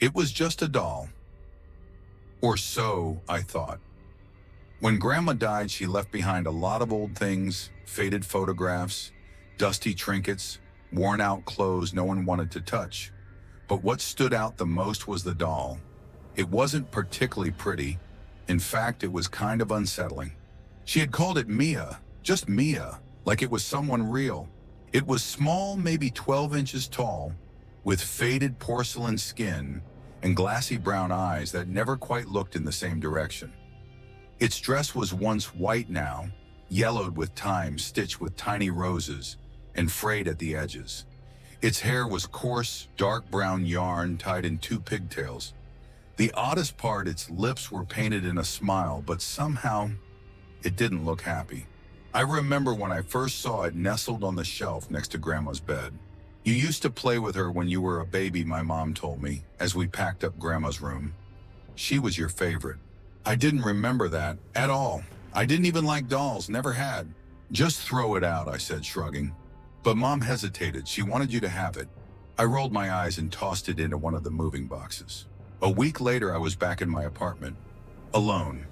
It was just a doll. Or so I thought. When Grandma died, she left behind a lot of old things, faded photographs, dusty trinkets, worn-out clothes no one wanted to touch. But what stood out the most was the doll. It wasn't particularly pretty. In fact, it was kind of unsettling. She had called it Mia, just Mia, like it was someone real. It was small, maybe 12 inches tall, with faded porcelain skin and glassy brown eyes that never quite looked in the same direction. Its dress was once white now, yellowed with time, stitched with tiny roses, and frayed at the edges. Its hair was coarse, dark brown yarn tied in two pigtails. The oddest part, its lips were painted in a smile, but somehow it didn't look happy. I remember when I first saw it nestled on the shelf next to Grandma's bed. "You used to play with her when you were a baby," my mom told me as we packed up Grandma's room. "She was your favorite." I didn't remember that at all. I didn't even like dolls, never had. "Just throw it out," I said, shrugging. But Mom hesitated. She wanted you to have it. I rolled my eyes and tossed it into one of the moving boxes. A week later, I was back in my apartment, alone.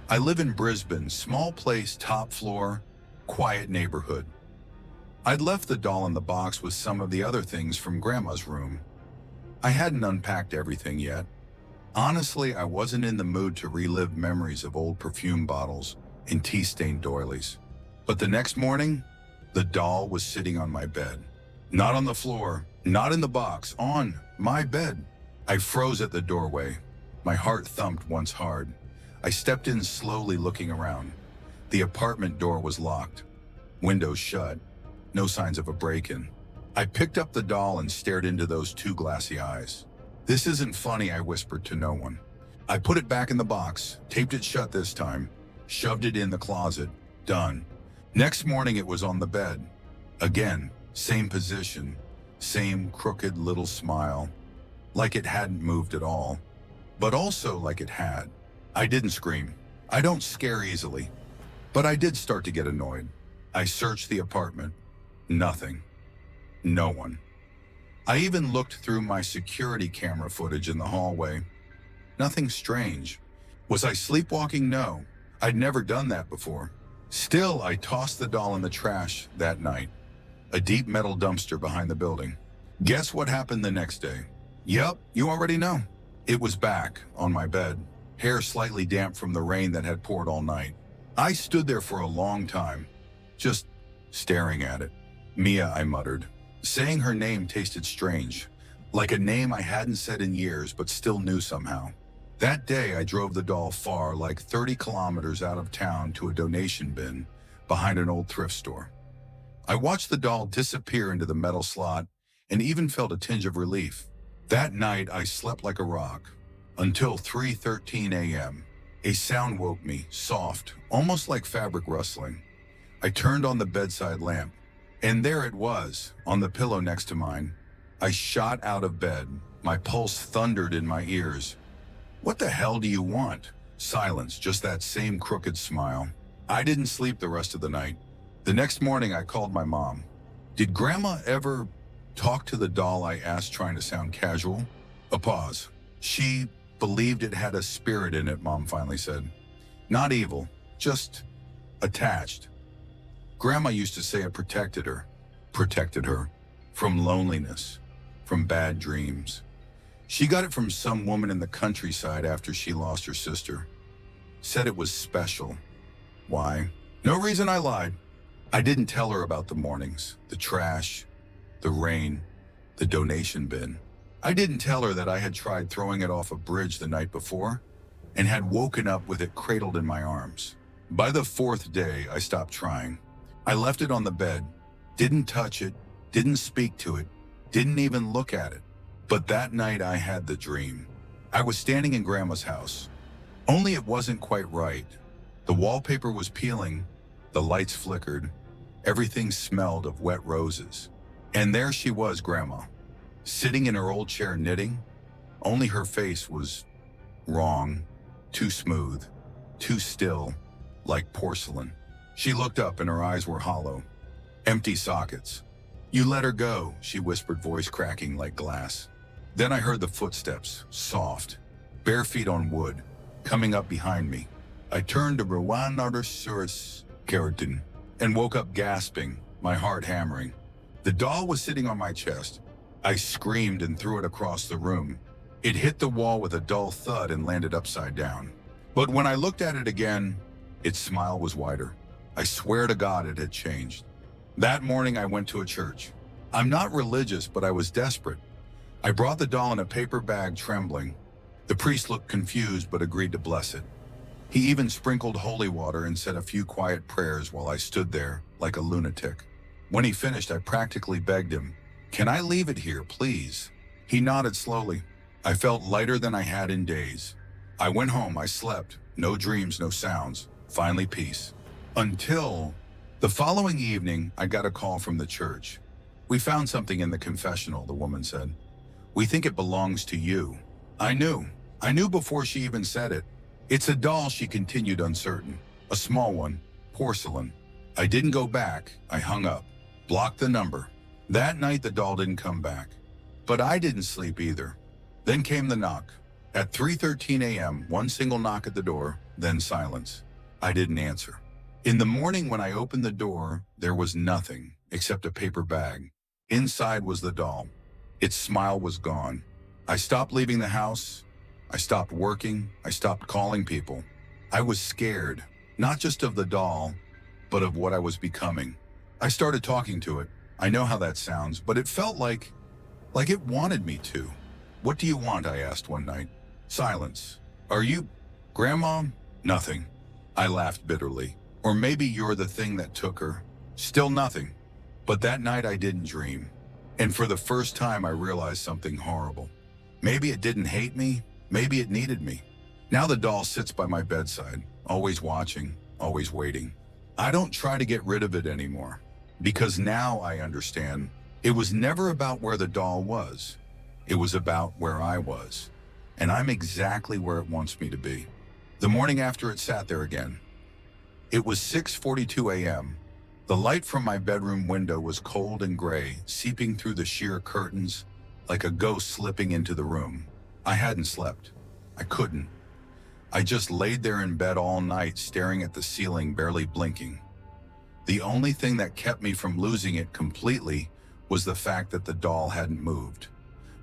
I live in Brisbane, small place, top floor, quiet neighborhood. I'd left the doll in the box with some of the other things from Grandma's room. I hadn't unpacked everything yet. Honestly, I wasn't in the mood to relive memories of old perfume bottles and tea-stained doilies. But the next morning, the doll was sitting on my bed. Not on the floor, not in the box, on my bed. I froze at the doorway. My heart thumped once hard. I stepped in slowly, looking around. The apartment door was locked, windows shut, no signs of a break-in. I picked up the doll and stared into those two glassy eyes. "This isn't funny," I whispered to no one. I put it back in the box, taped it shut this time, shoved it in the closet. Done. Next morning it was on the bed. Again, same position, same crooked little smile, like it hadn't moved at all, but also like it had. I didn't scream. I don't scare easily, but I did start to get annoyed. I searched the apartment. Nothing. No one. I even looked through my security camera footage in the hallway. Nothing strange. Was I sleepwalking? No. I'd never done that before. Still, I tossed the doll in the trash that night. A deep metal dumpster behind the building. Guess what happened the next day? Yep, you already know. It was back on my bed, hair slightly damp from the rain that had poured all night. I stood there for a long time, just staring at it. "Mia," I muttered. Saying her name tasted strange, like a name I hadn't said in years but still knew somehow. That day, I drove the doll far, like 30 kilometers out of town, to a donation bin behind an old thrift store. I watched the doll disappear into the metal slot and even felt a tinge of relief. That night, I slept like a rock until 3:13 a.m. A sound woke me, soft, almost like fabric rustling. I turned on the bedside lamp, and there it was, on the pillow next to mine. I shot out of bed. My pulse thundered in my ears. "What the hell do you want?" Silence, just that same crooked smile. I didn't sleep the rest of the night. The next morning, I called my mom. "Did Grandma ever talk to the doll?" I asked, trying to sound casual. A pause. "She believed it had a spirit in it," Mom finally said. "Not evil, just attached. Grandma used to say it protected her from loneliness, from bad dreams. She got it from some woman in the countryside after she lost her sister. Said it was special. Why? No reason. I lied. I didn't tell her about the mornings, the trash, the rain, the donation bin. I didn't tell her that I had tried throwing it off a bridge the night before and had woken up with it cradled in my arms. By the fourth day, I stopped trying. I left it on the bed, didn't touch it, didn't speak to it, didn't even look at it. But that night I had the dream. I was standing in Grandma's house. Only it wasn't quite right. The wallpaper was peeling, the lights flickered, everything smelled of wet roses. And there she was, Grandma, sitting in her old chair knitting. Only her face was wrong, too smooth, too still, like porcelain. She looked up and her eyes were hollow, empty sockets. "You let her go," she whispered, voice cracking like glass. Then I heard the footsteps, soft, bare feet on wood, coming up behind me. I turned to Rowan Artersurus Keratin and woke up gasping, my heart hammering. The doll was sitting on my chest. I screamed and threw it across the room. It hit the wall with a dull thud and landed upside down. But when I looked at it again, its smile was wider. I swear to God it had changed. That morning I went to a church. I'm not religious, but I was desperate. I brought the doll in a paper bag, trembling. The priest looked confused but agreed to bless it. He even sprinkled holy water and said a few quiet prayers while I stood there like a lunatic. When he finished, I practically begged him, "Can I leave it here, please?" He nodded slowly. I felt lighter than I had in days. I went home, I slept. No dreams, no sounds. Finally, peace. Until the following evening, I got a call from the church. "We found something in the confessional," the woman said. "We think it belongs to you." I knew before she even said it. "It's a doll," she continued, uncertain. "A small one, porcelain." I didn't go back. I hung up, blocked the number. That night, the doll didn't come back. But I didn't sleep either. Then came the knock. At 3:13 a.m., one single knock at the door, then silence. I didn't answer. In the morning when I opened the door, there was nothing except a paper bag. Inside was the doll. Its smile was gone. I stopped leaving the house. I stopped working. I stopped calling people. I was scared, not just of the doll, but of what I was becoming. I started talking to it. I know how that sounds, but it felt like it wanted me to. "What do you want?" I asked one night. Silence. "Are you Grandma?" Nothing. I laughed bitterly. "Or maybe you're the thing that took her." Still nothing. But that night I didn't dream. And for the first time I realized something horrible. Maybe it didn't hate me. Maybe it needed me. Now the doll sits by my bedside, always watching, always waiting. I don't try to get rid of it anymore, because now I understand it was never about where the doll was. It was about where I was, and I'm exactly where it wants me to be. The morning after, it sat there again. It was 6:42 a.m. The light from my bedroom window was cold and gray, seeping through the sheer curtains like a ghost slipping into the room. I hadn't slept. I couldn't. I just laid there in bed all night, staring at the ceiling, barely blinking. The only thing that kept me from losing it completely was the fact that the doll hadn't moved.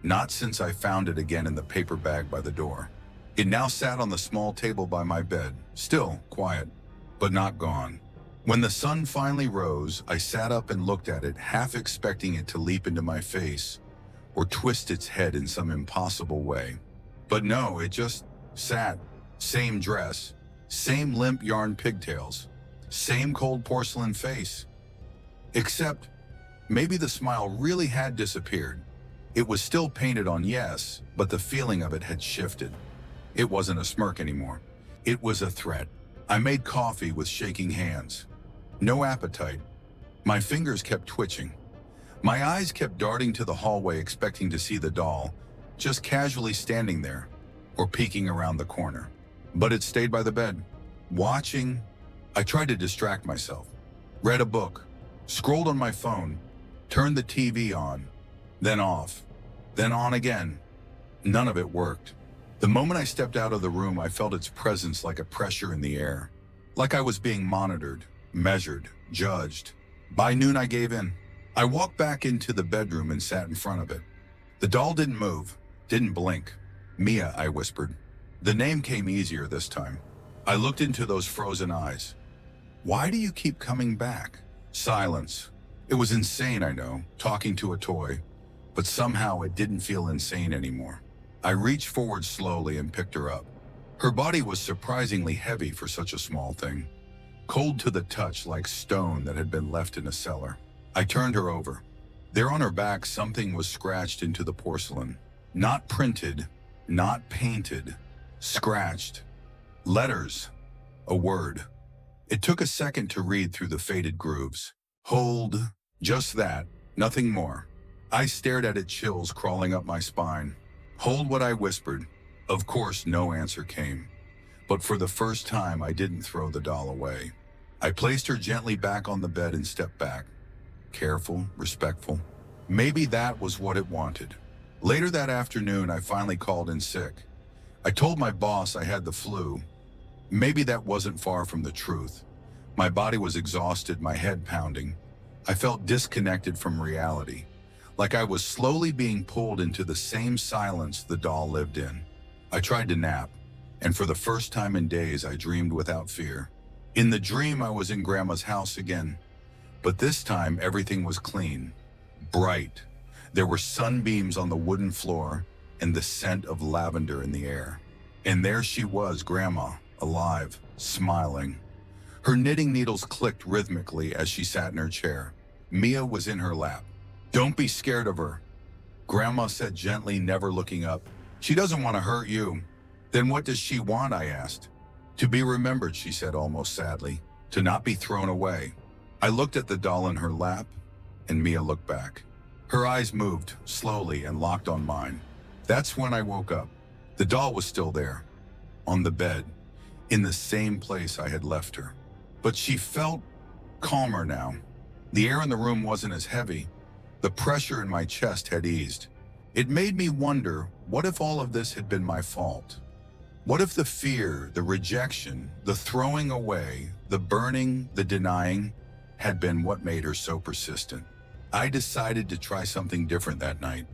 Not since I found it again in the paper bag by the door. It now sat on the small table by my bed, still quiet, but not gone. When the sun finally rose, I sat up and looked at it, half expecting it to leap into my face or twist its head in some impossible way. But no, it just sat. Same dress, same limp yarn pigtails, same cold porcelain face. Except, maybe the smile really had disappeared. It was still painted on, yes, but the feeling of it had shifted. It wasn't a smirk anymore. It was a threat. I made coffee with shaking hands. No appetite. My fingers kept twitching. My eyes kept darting to the hallway, expecting to see the doll, just casually standing there, or peeking around the corner. But it stayed by the bed, watching. I tried to distract myself. Read a book, scrolled on my phone, turned the TV on, then off, then on again. None of it worked. The moment I stepped out of the room, I felt its presence like a pressure in the air. Like I was being monitored, measured, judged. By noon, I gave in. I walked back into the bedroom and sat in front of it. The doll didn't move, didn't blink. "Mia," I whispered. The name came easier this time. I looked into those frozen eyes. "Why do you keep coming back?" Silence. It was insane, I know, talking to a toy, but somehow it didn't feel insane anymore. I reached forward slowly and picked her up. Her body was surprisingly heavy for such a small thing, cold to the touch like stone that had been left in a cellar. I turned her over. There on her back, something was scratched into the porcelain. Not printed, not painted, scratched. Letters. A word. It took a second to read through the faded grooves. Hold. Just that. Nothing more. I stared at it, chills crawling up my spine. Hold, what I whispered. Of course, no answer came. But for the first time, I didn't throw the doll away. I placed her gently back on the bed and stepped back. Careful, respectful. Maybe that was what it wanted. Later that afternoon, I finally called in sick. I told my boss I had the flu. Maybe that wasn't far from the truth. My body was exhausted, my head pounding. I felt disconnected from reality, like I was slowly being pulled into the same silence the doll lived in. I tried to nap, and for the first time in days, I dreamed without fear. In the dream, I was in Grandma's house again, but this time everything was clean, bright. There were sunbeams on the wooden floor and the scent of lavender in the air. And there she was, Grandma, alive, smiling. Her knitting needles clicked rhythmically as she sat in her chair. Mia was in her lap. "Don't be scared of her," Grandma said gently, never looking up. "She doesn't want to hurt you." "Then what does she want?" I asked. "To be remembered," she said almost sadly, "to not be thrown away." I looked at the doll in her lap, and Mia looked back. Her eyes moved slowly and locked on mine. That's when I woke up. The doll was still there, on the bed, in the same place I had left her. But she felt calmer now. The air in the room wasn't as heavy. The pressure in my chest had eased. It made me wonder, what if all of this had been my fault? What if the fear, the rejection, the throwing away, the burning, the denying, had been what made her so persistent? I decided to try something different that night.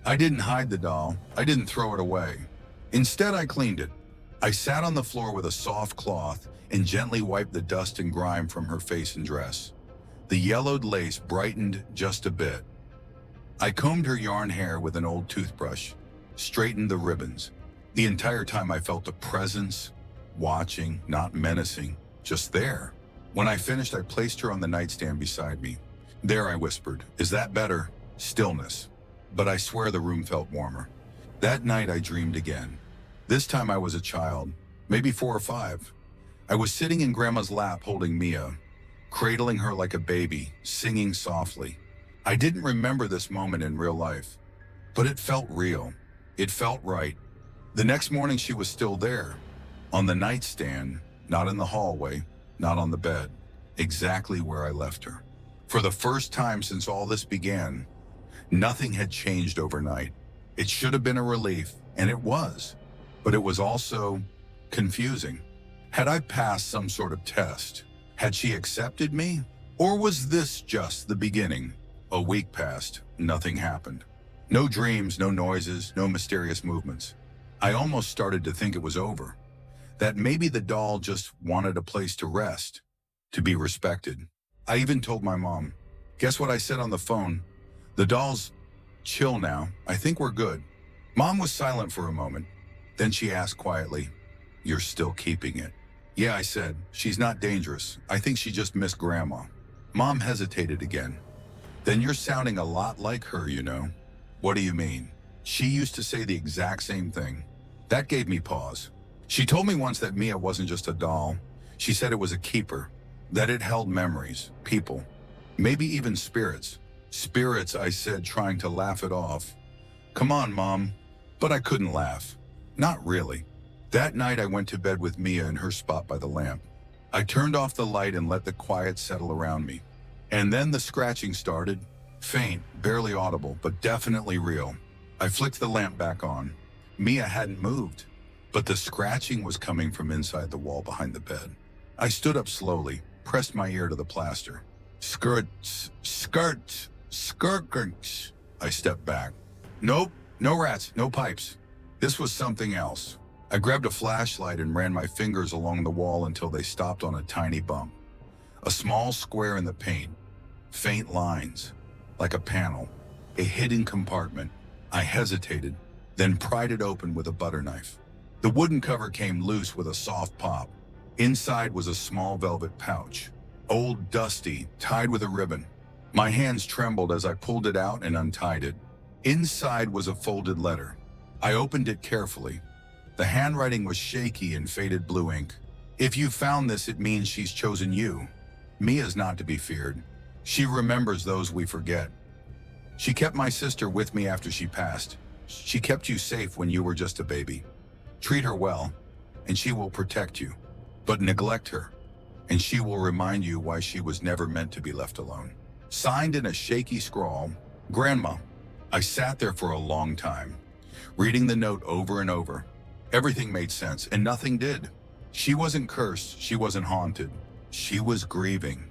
I didn't hide the doll. I didn't throw it away. Instead, I cleaned it. I sat on the floor with a soft cloth and gently wiped the dust and grime from her face and dress. The yellowed lace brightened just a bit. I combed her yarn hair with an old toothbrush, straightened the ribbons. The entire time I felt a presence, watching, not menacing, just there. When I finished, I placed her on the nightstand beside me. "There," I whispered. "Is that better?" Stillness. But I swear the room felt warmer. That night I dreamed again. This time I was a child, maybe 4 or 5. I was sitting in Grandma's lap holding Mia, cradling her like a baby, singing softly. I didn't remember this moment in real life, but it felt real. It felt right. The next morning she was still there, on the nightstand, not in the hallway, not on the bed, exactly where I left her. For the first time since all this began, nothing had changed overnight. It should have been a relief, and it was, but it was also confusing. Had I passed some sort of test? Had she accepted me? Or was this just the beginning? A week passed, nothing happened. No dreams, no noises, no mysterious movements. I almost started to think it was over, that maybe the doll just wanted a place to rest, to be respected. I even told my mom. Guess what I said on the phone? "The doll's chill now. I think we're good." Mom was silent for a moment. Then she asked quietly, "You're still keeping it?" "Yeah," I said. "She's not dangerous. I think she just missed Grandma." Mom hesitated again. "Then you're sounding a lot like her, you know." "What do you mean?" "She used to say the exact same thing." That gave me pause. She told me once that Mia wasn't just a doll. She said it was a keeper, that it held memories, people, maybe even spirits. "Spirits," I said, trying to laugh it off. "Come on, Mom." But I couldn't laugh. Not really. That night I went to bed with Mia in her spot by the lamp. I turned off the light and let the quiet settle around me. And then the scratching started, faint, barely audible, but definitely real. I flicked the lamp back on. Mia hadn't moved, but the scratching was coming from inside the wall behind the bed. I stood up slowly, pressed my ear to the plaster. "Skirts, skirts, skirts." I stepped back. Nope, no rats, no pipes. This was something else. I grabbed a flashlight and ran my fingers along the wall until they stopped on a tiny bump. A small square in the paint. Faint lines, like a panel. A hidden compartment. I hesitated, then pried it open with a butter knife. The wooden cover came loose with a soft pop. Inside was a small velvet pouch. Old, dusty, tied with a ribbon. My hands trembled as I pulled it out and untied it. Inside was a folded letter. I opened it carefully. The handwriting was shaky in faded blue ink. "If you found this, it means she's chosen you. Mia's not to be feared. She remembers those we forget. She kept my sister with me after she passed. She kept you safe when you were just a baby. Treat her well, and she will protect you. But neglect her, and she will remind you why she was never meant to be left alone." Signed in a shaky scrawl, Grandma. I sat there for a long time, reading the note over and over. Everything made sense, and nothing did. She wasn't cursed, she wasn't haunted. She was grieving.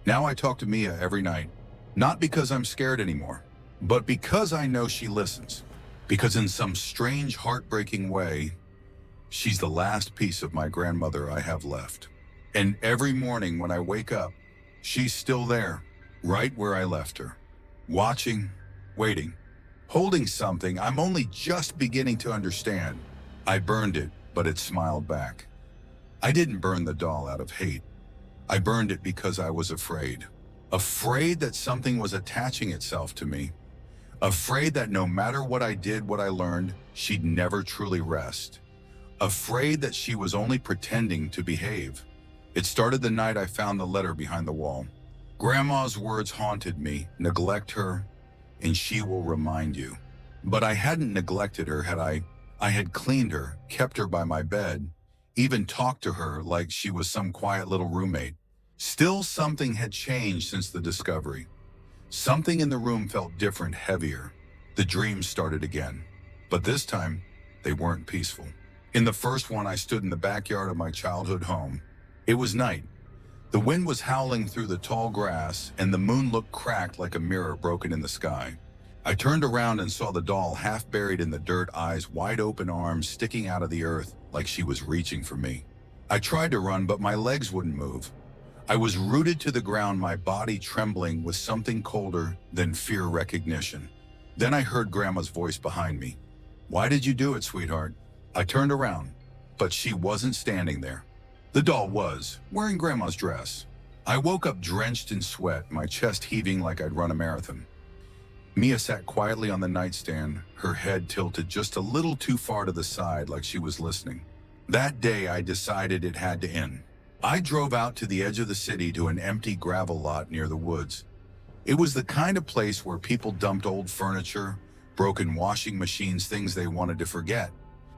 Now I talk to Mia every night, not because I'm scared anymore, but because I know she listens. Because in some strange, heartbreaking way, she's the last piece of my grandmother I have left. And every morning when I wake up, she's still there, right where I left her. Watching, waiting, holding something I'm only just beginning to understand. I burned it, but it smiled back. I didn't burn the doll out of hate. I burned it because I was afraid. Afraid that something was attaching itself to me. Afraid that no matter what I did, what I learned, she'd never truly rest. Afraid that she was only pretending to behave. It started the night I found the letter behind the wall. Grandma's words haunted me. Neglect her, and she will remind you. But I hadn't neglected her, had I? I had cleaned her, kept her by my bed, even talked to her like she was some quiet little roommate. Still, something had changed since the discovery. Something in the room felt different, heavier. The dreams started again. But this time, they weren't peaceful. In the first one, I stood in the backyard of my childhood home. It was night. The wind was howling through the tall grass, and the moon looked cracked like a mirror broken in the sky. I turned around and saw the doll half buried in the dirt, eyes wide open, arms sticking out of the earth like she was reaching for me. I tried to run, but my legs wouldn't move. I was rooted to the ground, my body trembling with something colder than fear recognition. Then I heard Grandma's voice behind me. "Why did you do it, sweetheart?" I turned around, but she wasn't standing there. The doll was, wearing Grandma's dress. I woke up drenched in sweat, my chest heaving like I'd run a marathon. Mia sat quietly on the nightstand, her head tilted just a little too far to the side like she was listening. That day, I decided it had to end. I drove out to the edge of the city to an empty gravel lot near the woods. It was the kind of place where people dumped old furniture, broken washing machines, things they wanted to forget.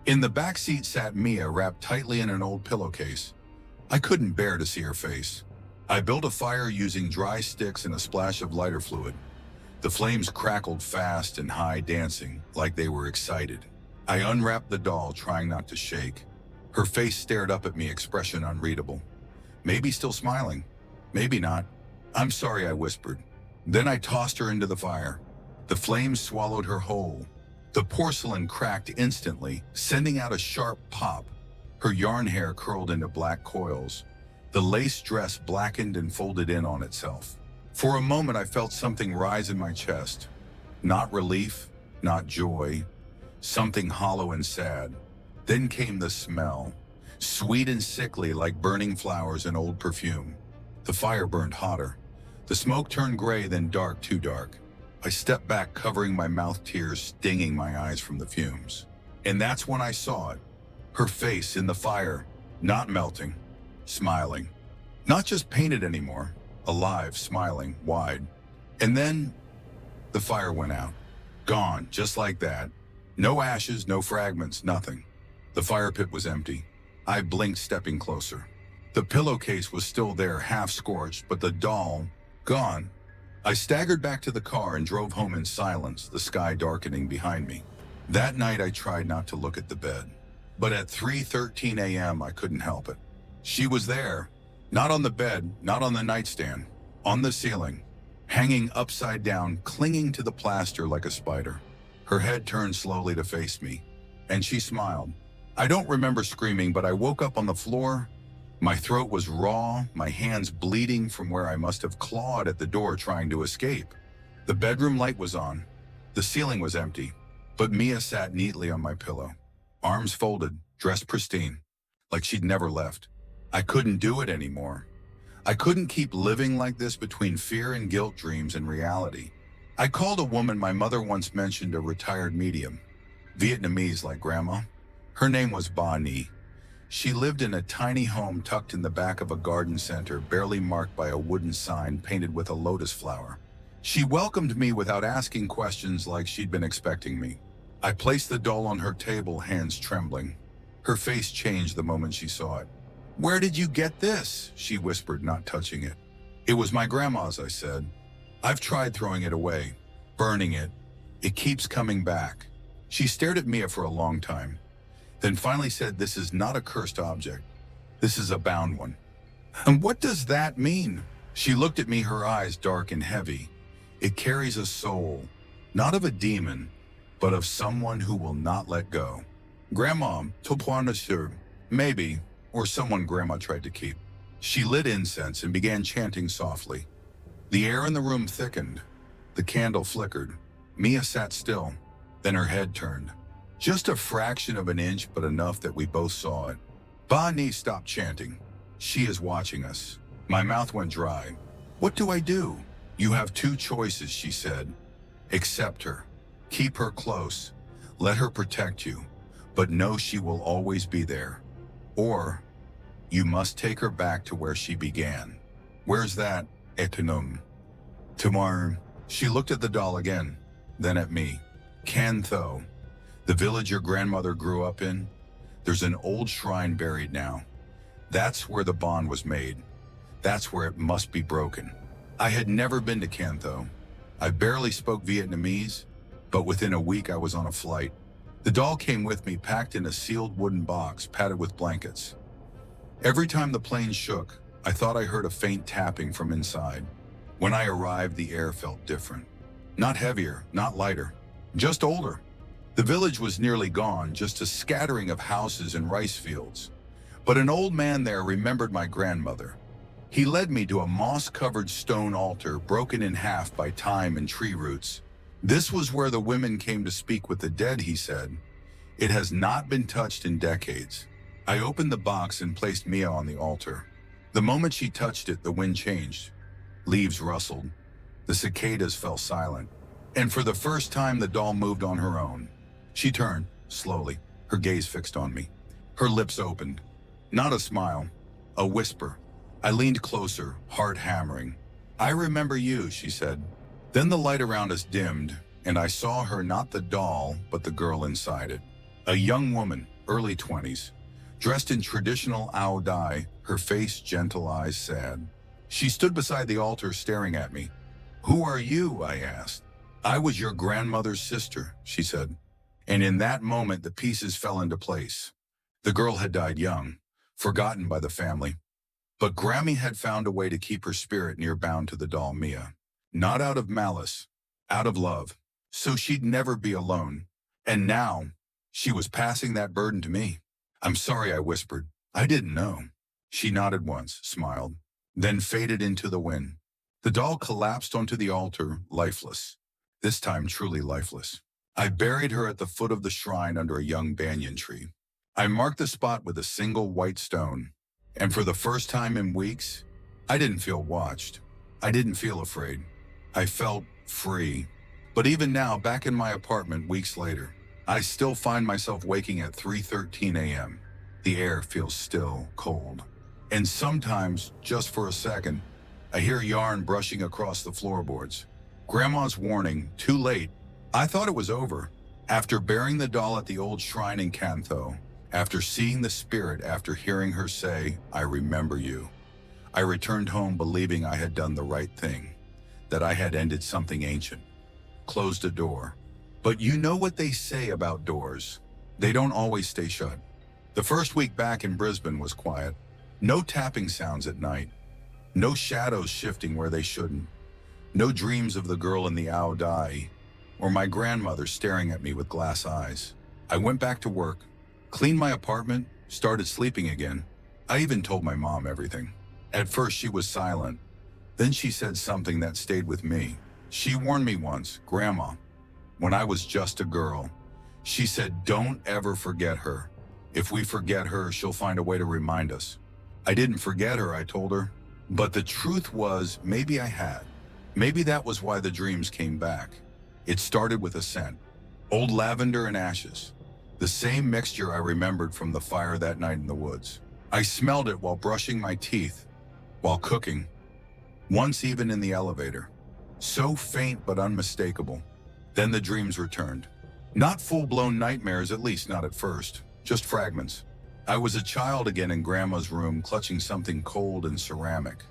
In the back seat sat Mia, wrapped tightly in an old pillowcase. I couldn't bear to see her face. I built a fire using dry sticks and a splash of lighter fluid. The flames crackled fast and high, dancing like they were excited. I unwrapped the doll, trying not to shake. Her face stared up at me, expression unreadable. Maybe still smiling, maybe not. "I'm sorry," I whispered. Then I tossed her into the fire. The flames swallowed her whole. The porcelain cracked instantly, sending out a sharp pop. Her yarn hair curled into black coils. The lace dress blackened and folded in on itself. For a moment, I felt something rise in my chest. Not relief, not joy, something hollow and sad. Then came the smell, sweet and sickly like burning flowers and old perfume. The fire burned hotter. The smoke turned gray, then dark, too dark. I stepped back, covering my mouth, tears stinging my eyes from the fumes. And that's when I saw it. Her face in the fire, not melting, smiling. Not just painted anymore, alive, smiling, wide. And then the fire went out. Gone, just like that. No ashes, no fragments, nothing. The fire pit was empty. I blinked, stepping closer. The pillowcase was still there, half scorched, but the doll, gone. I staggered back to the car and drove home in silence, the sky darkening behind me. That night, I tried not to look at the bed. But at 3:13 a.m., I couldn't help it. She was there, not on the bed, not on the nightstand, on the ceiling, hanging upside down, clinging to the plaster like a spider. Her head turned slowly to face me, and she smiled. I don't remember screaming, but I woke up on the floor. My throat was raw, my hands bleeding from where I must have clawed at the door trying to escape. The bedroom light was on. The ceiling was empty, but Mia sat neatly on my pillow, arms folded, dressed pristine, like she'd never left. I couldn't do it anymore. I couldn't keep living like this between fear and guilt, dreams and reality. I called a woman my mother once mentioned, a retired medium, Vietnamese like Grandma. Her name was Ba Ni. She lived in a tiny home tucked in the back of a garden center, barely marked by a wooden sign painted with a lotus flower. She welcomed me without asking questions, like she'd been expecting me. I placed the doll on her table, hands trembling. Her face changed the moment she saw it. "Where did you get this?" she whispered, not touching it. "It was my grandma's," I said. "I've tried throwing it away, burning it, It keeps coming back. She stared at Mia for a long time, then finally said, "This is not a cursed object. This is a bound one." "And what does that mean?" She looked at me, her eyes dark and heavy. "It carries a soul, not of a demon, but of someone who will not let go." "Grandma, Topoanasur, maybe, or someone Grandma tried to keep." She lit incense and began chanting softly. The air in the room thickened. The candle flickered. Mia sat still, then her head turned. Just a fraction of an inch, but enough that we both saw it. Ba-Ni stopped chanting. "She is watching us." My mouth went dry. "What do I do?" "You have two choices," she said. "Accept her. Keep her close. Let her protect you. But know she will always be there. Or you must take her back to where she began." "Where's that, Etanum?" "Tomorrow." She looked at the doll again, then at me. "Cantho, the village your grandmother grew up in, there's an old shrine buried now. That's where the bond was made. That's where it must be broken." I had never been to Cantho. I barely spoke Vietnamese, but within a week I was on a flight. The doll came with me, packed in a sealed wooden box padded with blankets. Every time the plane shook, I thought I heard a faint tapping from inside. When I arrived, the air felt different. Not heavier, not lighter, just older. The village was nearly gone, just a scattering of houses and rice fields. But an old man there remembered my grandmother. He led me to a moss-covered stone altar broken in half by time and tree roots. "This was where the women came to speak with the dead," he said. "It has not been touched in decades." I opened the box and placed Mia on the altar. The moment she touched it, the wind changed. Leaves rustled. The cicadas fell silent. And for the first time, the doll moved on her own. She turned, slowly, her gaze fixed on me. Her lips opened. Not a smile, a whisper. I leaned closer, heart hammering. "I remember you," she said. Then the light around us dimmed, and I saw her, not the doll, but the girl inside it. A young woman, early 20s, dressed in traditional Ao Dai, her face, gentle eyes sad. She stood beside the altar staring at me. "Who are you?" I asked. "I was your grandmother's sister," she said. And in that moment, the pieces fell into place. The girl had died young, forgotten by the family. But Grammy had found a way to keep her spirit near, bound to the doll Mia. Not out of malice, out of love. So she'd never be alone. And now, she was passing that burden to me. "I'm sorry," I whispered. "I didn't know." She nodded once, smiled, then faded into the wind. The doll collapsed onto the altar, lifeless. This time truly lifeless. I buried her at the foot of the shrine under a young banyan tree. I marked the spot with a single white stone. And for the first time in weeks, I didn't feel watched. I didn't feel afraid. I felt free. But even now, back in my apartment weeks later, I still find myself waking at 3:13 a.m. The air feels still, cold. And sometimes, just for a second, I hear yarn brushing across the floorboards. Grandma's warning, too late. I thought it was over. After burying the doll at the old shrine in Cantho, after seeing the spirit, after hearing her say, "I remember you," I returned home believing I had done the right thing, that I had ended something ancient, closed a door. But you know what they say about doors. They don't always stay shut. The first week back in Brisbane was quiet. No tapping sounds at night. No shadows shifting where they shouldn't. No dreams of the girl in the Ao Dai, or my grandmother staring at me with glass eyes. I went back to work, cleaned my apartment, started sleeping again. I even told my mom everything. At first she was silent. Then she said something that stayed with me. She warned me once, "Grandma, when I was just a girl," she said, "don't ever forget her. If we forget her, she'll find a way to remind us." I didn't forget her, I told her. But the truth was, maybe I had. Maybe that was why the dreams came back. It started with a scent. Old lavender and ashes. The same mixture I remembered from the fire that night in the woods. I smelled it while brushing my teeth, while cooking. Once even in the elevator. So faint but unmistakable. Then the dreams returned. Not full-blown nightmares, at least not at first. Just fragments. I was a child again in Grandma's room, clutching something cold and ceramic.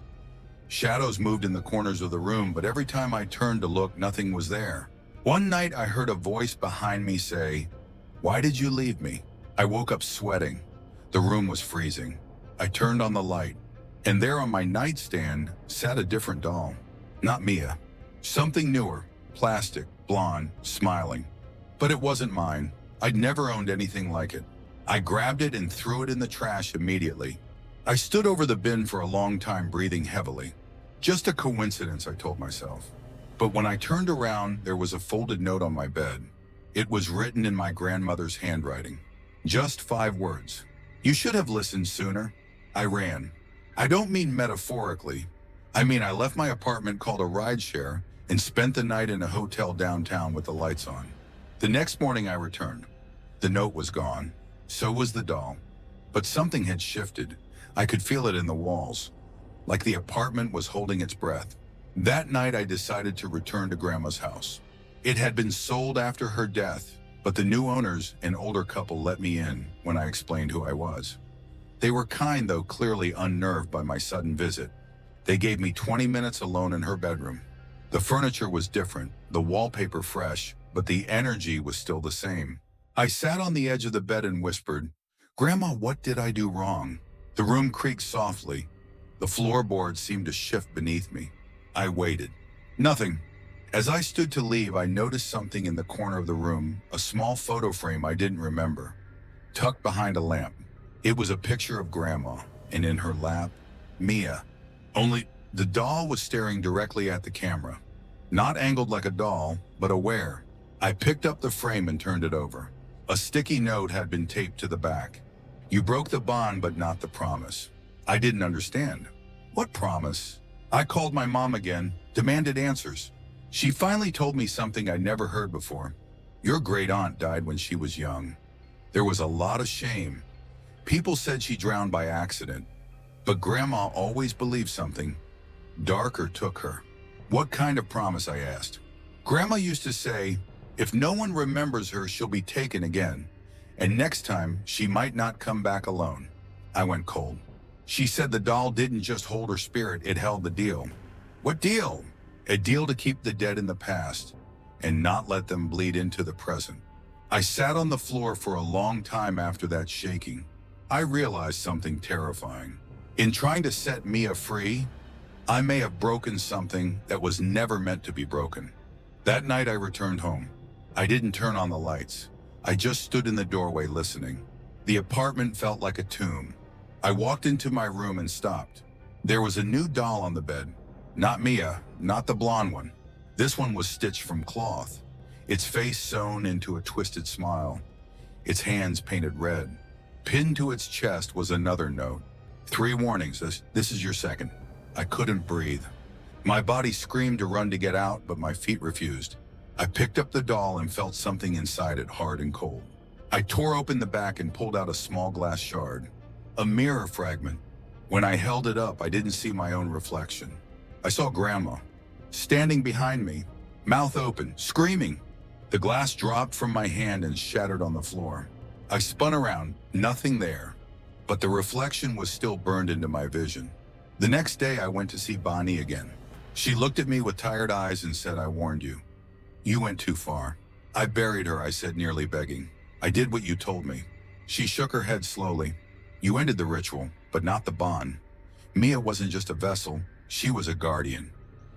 Shadows moved in the corners of the room, but every time I turned to look, nothing was there. One night I heard a voice behind me say, "Why did you leave me?" I woke up sweating. The room was freezing. I turned on the light, and there on my nightstand sat a different doll. Not Mia. Something newer, plastic, blonde, smiling. But it wasn't mine. I'd never owned anything like it. I grabbed it and threw it in the trash immediately. I stood over the bin for a long time, breathing heavily. Just a coincidence, I told myself. But when I turned around, there was a folded note on my bed. It was written in my grandmother's handwriting. Just 5 words. "You should have listened sooner." I ran. I don't mean metaphorically. I mean I left my apartment, called a rideshare, and spent the night in a hotel downtown with the lights on. The next morning I returned. The note was gone. So was the doll. But something had shifted. I could feel it in the walls, like the apartment was holding its breath. That night I decided to return to Grandma's house. It had been sold after her death, but the new owners, an older couple, let me in when I explained who I was. They were kind, though clearly unnerved by my sudden visit. They gave me 20 minutes alone in her bedroom. The furniture was different, the wallpaper fresh, but the energy was still the same. I sat on the edge of the bed and whispered, "Grandma, what did I do wrong?" The room creaked softly. The floorboards seemed to shift beneath me. I waited. Nothing. As I stood to leave, I noticed something in the corner of the room, a small photo frame I didn't remember, tucked behind a lamp. It was a picture of Grandma, and in her lap, Mia. Only the doll was staring directly at the camera. Not angled like a doll, but aware. I picked up the frame and turned it over. A sticky note had been taped to the back. "You broke the bond, but not the promise." I didn't understand. What promise? I called my mom again, demanded answers. She finally told me something I'd never heard before. "Your great aunt died when she was young. There was a lot of shame. People said she drowned by accident. But Grandma always believed something. Darker took her." "What kind of promise?" I asked. "Grandma used to say, if no one remembers her, she'll be taken again. And next time, she might not come back alone." I went cold. "She said the doll didn't just hold her spirit, it held the deal." "What deal?" "A deal to keep the dead in the past and not let them bleed into the present." I sat on the floor for a long time after that, shaking. I realized something terrifying. In trying to set Mia free, I may have broken something that was never meant to be broken. That night I returned home. I didn't turn on the lights. I just stood in the doorway listening. The apartment felt like a tomb. I walked into my room and stopped. There was a new doll on the bed. Not Mia, not the blonde one. This one was stitched from cloth, its face sewn into a twisted smile, its hands painted red. Pinned to its chest was another note. 3 warnings, this is your second. I couldn't breathe. My body screamed to run to get out, but my feet refused. I picked up the doll and felt something inside it, hard and cold. I tore open the back and pulled out a small glass shard, a mirror fragment. When I held it up, I didn't see my own reflection. I saw Grandma, standing behind me, mouth open, screaming. The glass dropped from my hand and shattered on the floor. I spun around, nothing there, but the reflection was still burned into my vision. The next day, I went to see Bonnie again. She looked at me with tired eyes and said, "I warned you. You went too far." "I buried her," I said, nearly begging. "I did what you told me." She shook her head slowly. "You ended the ritual, but not the bond. Mia wasn't just a vessel, she was a guardian.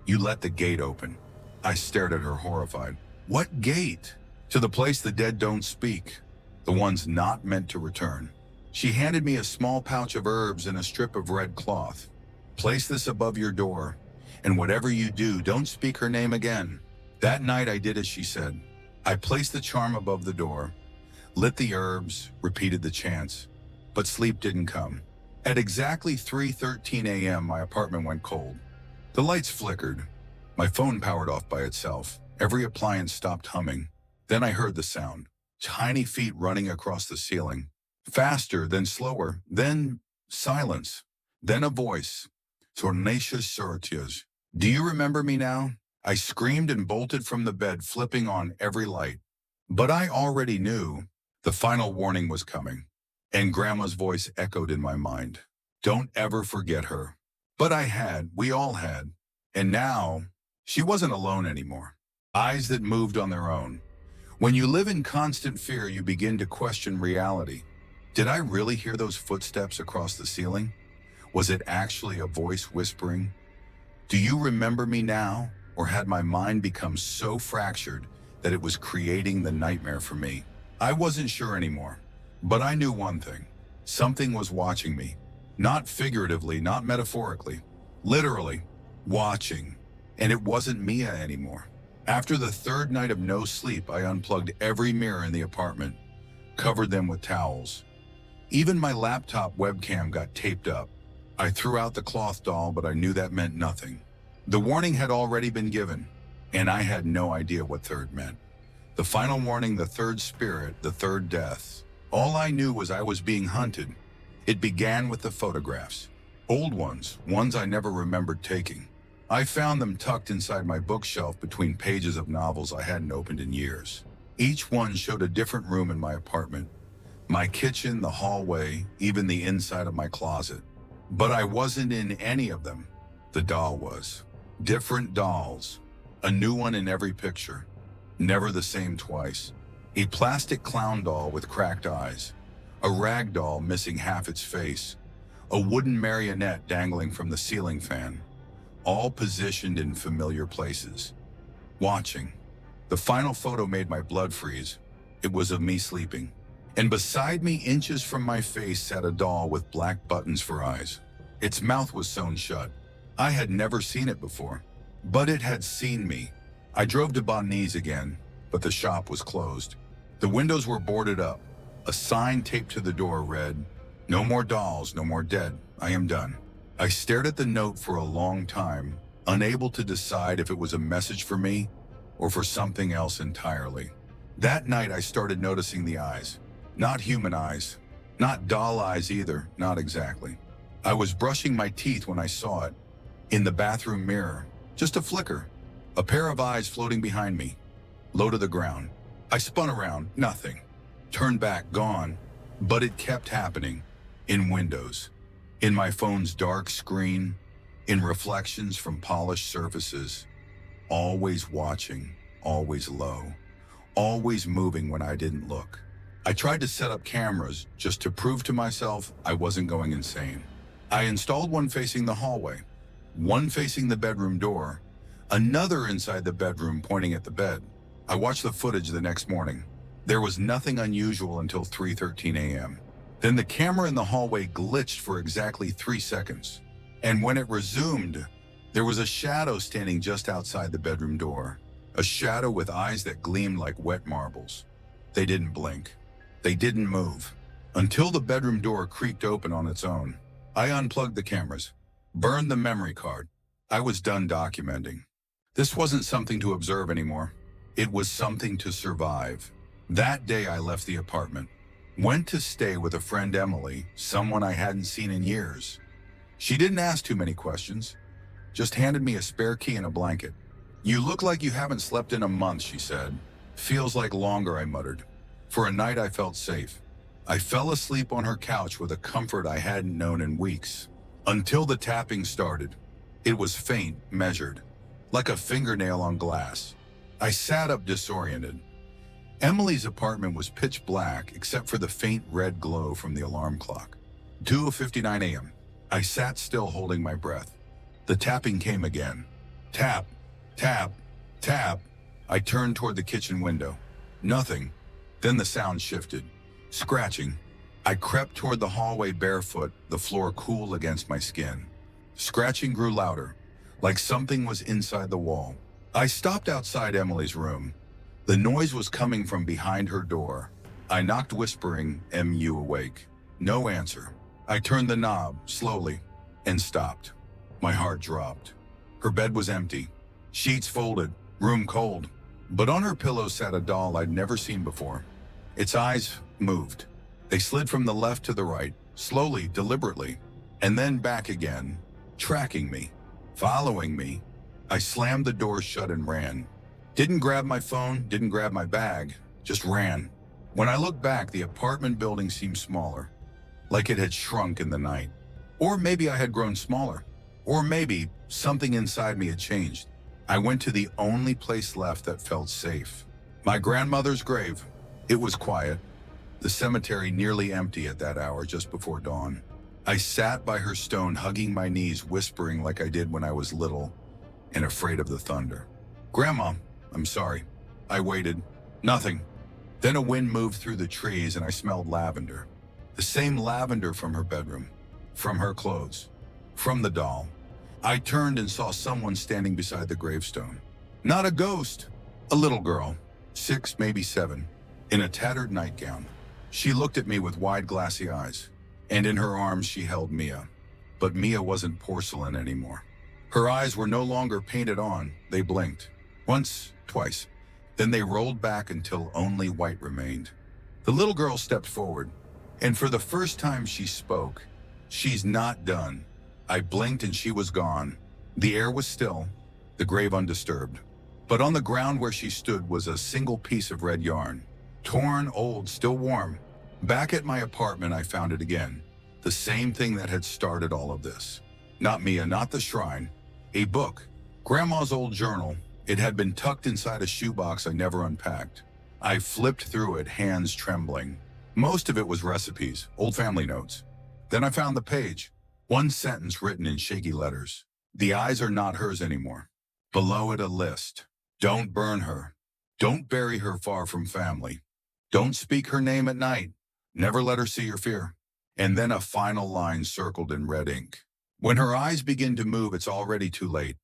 You let the gate open." I stared at her, horrified. "What gate?" "To the place the dead don't speak, the ones not meant to return." She handed me a small pouch of herbs and a strip of red cloth. "Place this above your door, and whatever you do, don't speak her name again." That night I did as she said. I placed the charm above the door, lit the herbs, repeated the chants, but sleep didn't come. At exactly 3:13 a.m., my apartment went cold. The lights flickered. My phone powered off by itself. Every appliance stopped humming. Then I heard the sound. Tiny feet running across the ceiling. Faster, then slower, then silence. Then a voice. "Tornacious sortiers. Do you remember me now?" I screamed and bolted from the bed, flipping on every light. But I already knew the final warning was coming. And Grandma's voice echoed in my mind. "Don't ever forget her." But I had, we all had. And now, she wasn't alone anymore. Eyes that moved on their own. When you live in constant fear, you begin to question reality. Did I really hear those footsteps across the ceiling? Was it actually a voice whispering? Do you remember me now? Or had my mind become so fractured that it was creating the nightmare for me? I wasn't sure anymore, but I knew one thing. Something was watching me. Not figuratively, not metaphorically. Literally, watching. And it wasn't Mia anymore. After the third night of no sleep, I unplugged every mirror in the apartment, covered them with towels. Even my laptop webcam got taped up. I threw out the cloth doll, but I knew that meant nothing. The warning had already been given, and I had no idea what third meant. The final warning, the third spirit, the third death. All I knew was I was being hunted. It began with the photographs. Old ones I never remembered taking. I found them tucked inside my bookshelf between pages of novels I hadn't opened in years. Each one showed a different room in my apartment. My kitchen, the hallway, even the inside of my closet. But I wasn't in any of them. The doll was. Different dolls. A new one in every picture. Never the same twice. A plastic clown doll with cracked eyes. A rag doll missing half its face. A wooden marionette dangling from the ceiling fan. All positioned in familiar places. Watching. The final photo made my blood freeze. It was of me sleeping. And beside me, inches from my face, sat a doll with black buttons for eyes. Its mouth was sewn shut. I had never seen it before, but it had seen me. I drove to Bonnie's again, but the shop was closed. The windows were boarded up. A sign taped to the door read, "No more dolls, no more dead. I am done." I stared at the note for a long time, unable to decide if it was a message for me or for something else entirely. That night, I started noticing the eyes. Not human eyes. Not doll eyes either, not exactly. I was brushing my teeth when I saw it. In the bathroom mirror, just a flicker. A pair of eyes floating behind me. Low to the ground. I spun around, nothing. Turned back, gone. But it kept happening. In windows. In my phone's dark screen. In reflections from polished surfaces. Always watching, always low. Always moving when I didn't look. I tried to set up cameras just to prove to myself I wasn't going insane. I installed one facing the hallway, one facing the bedroom door, another inside the bedroom pointing at the bed. I watched the footage the next morning. There was nothing unusual until 3:13 a.m. Then the camera in the hallway glitched for exactly 3 seconds. And when it resumed, there was a shadow standing just outside the bedroom door. A shadow with eyes that gleamed like wet marbles. They didn't blink. They didn't move. Until the bedroom door creaked open on its own. I unplugged the cameras, burned the memory card. I was done documenting. This wasn't something to observe anymore. It was something to survive. That day I left the apartment. Went to stay with a friend, Emily, someone I hadn't seen in years. She didn't ask too many questions. Just handed me a spare key and a blanket. "You look like you haven't slept in a month," she said. "Feels like longer," I muttered. For a night I felt safe. I fell asleep on her couch with a comfort I hadn't known in weeks. Until the tapping started. It was faint, measured, like a fingernail on glass. I sat up disoriented. Emily's apartment was pitch black except for the faint red glow from the alarm clock. 2:59 a.m. I sat still holding my breath. The tapping came again. Tap, tap, tap. I turned toward the kitchen window. Nothing. Then the sound shifted. Scratching. I crept toward the hallway barefoot, the floor cool against my skin. Scratching grew louder, like something was inside the wall. I stopped outside Emily's room. The noise was coming from behind her door. I knocked, whispering, "Am you awake?" No answer. I turned the knob, slowly, and stopped. My heart dropped. Her bed was empty. Sheets folded, room cold. But on her pillow sat a doll I'd never seen before. Its eyes moved. They slid from the left to the right, slowly, deliberately, and then back again, tracking me, following me. I slammed the door shut and ran. Didn't grab my phone, didn't grab my bag, just ran. When I looked back, the apartment building seemed smaller, like it had shrunk in the night. Or maybe I had grown smaller. Or maybe something inside me had changed. I went to the only place left that felt safe. My grandmother's grave. It was quiet, the cemetery nearly empty at that hour just before dawn. I sat by her stone, hugging my knees, whispering like I did when I was little and afraid of the thunder. "Grandma, I'm sorry." I waited. Nothing. Then a wind moved through the trees and I smelled lavender. The same lavender from her bedroom, from her clothes, from the doll. I turned and saw someone standing beside the gravestone. Not a ghost, a little girl, 6, maybe 7, in a tattered nightgown. She looked at me with wide, glassy eyes, and in her arms she held Mia. But Mia wasn't porcelain anymore. Her eyes were no longer painted on. They blinked. Once, twice. Then they rolled back until only white remained. The little girl stepped forward, and for the first time she spoke. "She's not done." I blinked and she was gone. The air was still, the grave undisturbed. But on the ground where she stood was a single piece of red yarn. Torn, old, still warm. Back at my apartment, I found it again. The same thing that had started all of this. Not Mia, not the shrine. A book. Grandma's old journal. It had been tucked inside a shoebox I never unpacked. I flipped through it, hands trembling. Most of it was recipes, old family notes. Then I found the page. One sentence written in shaky letters. "The eyes are not hers anymore." Below it, a list. "Don't burn her. Don't bury her far from family. Don't speak her name at night. Never let her see your fear." And then a final line circled in red ink. "When her eyes begin to move, it's already too late."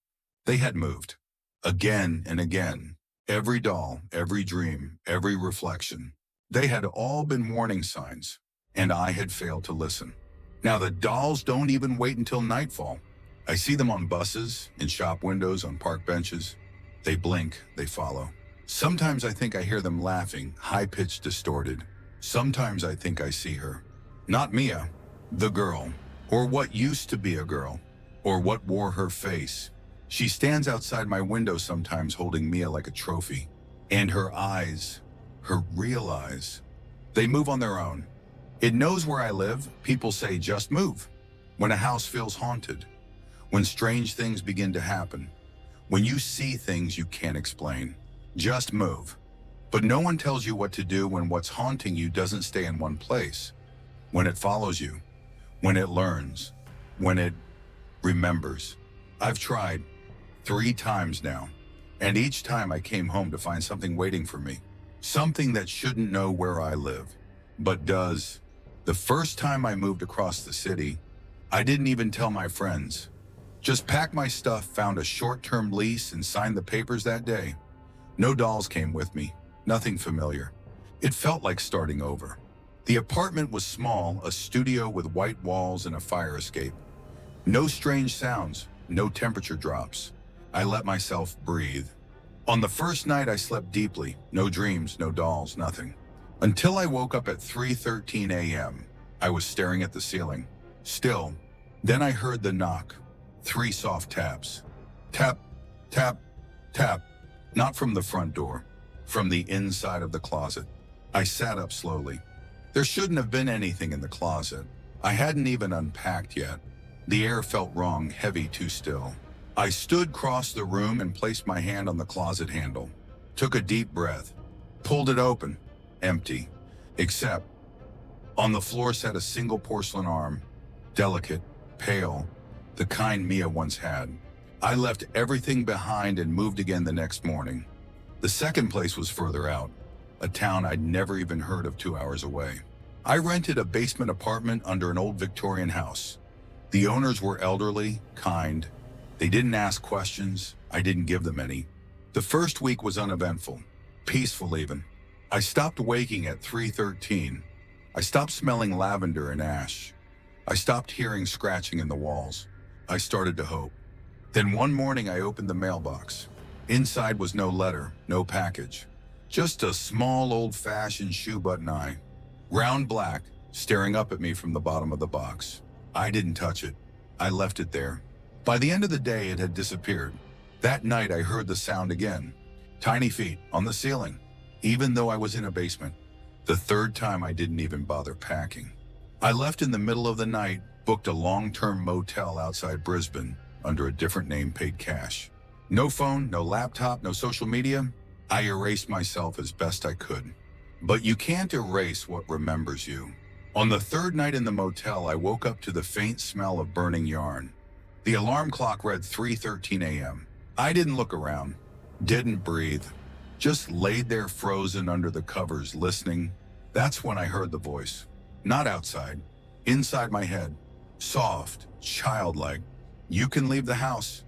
They had moved. Again and again. Every doll, every dream, every reflection. They had all been warning signs, and I had failed to listen. Now the dolls don't even wait until nightfall. I see them on buses, in shop windows, on park benches. They blink, they follow. Sometimes I think I hear them laughing, high-pitched, distorted. Sometimes I think I see her. Not Mia, the girl, or what used to be a girl, or what wore her face. She stands outside my window sometimes holding Mia like a trophy. And her eyes, her real eyes, they move on their own. It knows where I live. People say, just move. When a house feels haunted, when strange things begin to happen, when you see things you can't explain, just move. But no one tells you what to do when what's haunting you doesn't stay in one place, when it follows you, when it learns, when it remembers. I've tried 3 times now, and each time I came home to find something waiting for me, something that shouldn't know where I live, but does. The first time I moved across the city, I didn't even tell my friends. Just packed my stuff, found a short-term lease, and signed the papers that day. No dolls came with me, nothing familiar. It felt like starting over. The apartment was small, a studio with white walls and a fire escape. No strange sounds, no temperature drops. I let myself breathe. On the first night, I slept deeply. No dreams, no dolls, nothing. Until I woke up at 3:13 a.m. I was staring at the ceiling. Still. Then I heard the knock. 3 soft taps. Tap, tap, tap. Not from the front door, from the inside of the closet. I sat up slowly. There shouldn't have been anything in the closet. I hadn't even unpacked yet. The air felt wrong, heavy, too still. I stood across the room and placed my hand on the closet handle. Took a deep breath. Pulled it open. Empty. Except, on the floor sat a single porcelain arm. Delicate, pale, the kind Mia once had. I left everything behind and moved again the next morning. The second place was further out, a town I'd never even heard of 2 hours away. I rented a basement apartment under an old Victorian house. The owners were elderly, kind. They didn't ask questions. I didn't give them any. The first week was uneventful, peaceful even. I stopped waking at 3:13. I stopped smelling lavender and ash. I stopped hearing scratching in the walls. I started to hope. Then one morning I opened the mailbox. Inside was no letter, no package. Just a small old-fashioned shoe button eye. Round black, staring up at me from the bottom of the box. I didn't touch it. I left it there. By the end of the day, it had disappeared. That night I heard the sound again. Tiny feet on the ceiling, even though I was in a basement. The third time I didn't even bother packing. I left in the middle of the night, booked a long-term motel outside Brisbane, under a different name, paid cash. No phone, no laptop, no social media. I erased myself as best I could. But you can't erase what remembers you. On the third night in the motel, I woke up to the faint smell of burning yarn. The alarm clock read 3:13 a.m. I didn't look around, didn't breathe, just laid there frozen under the covers listening. That's when I heard the voice. Not outside, inside my head. Soft, childlike. You can leave the house,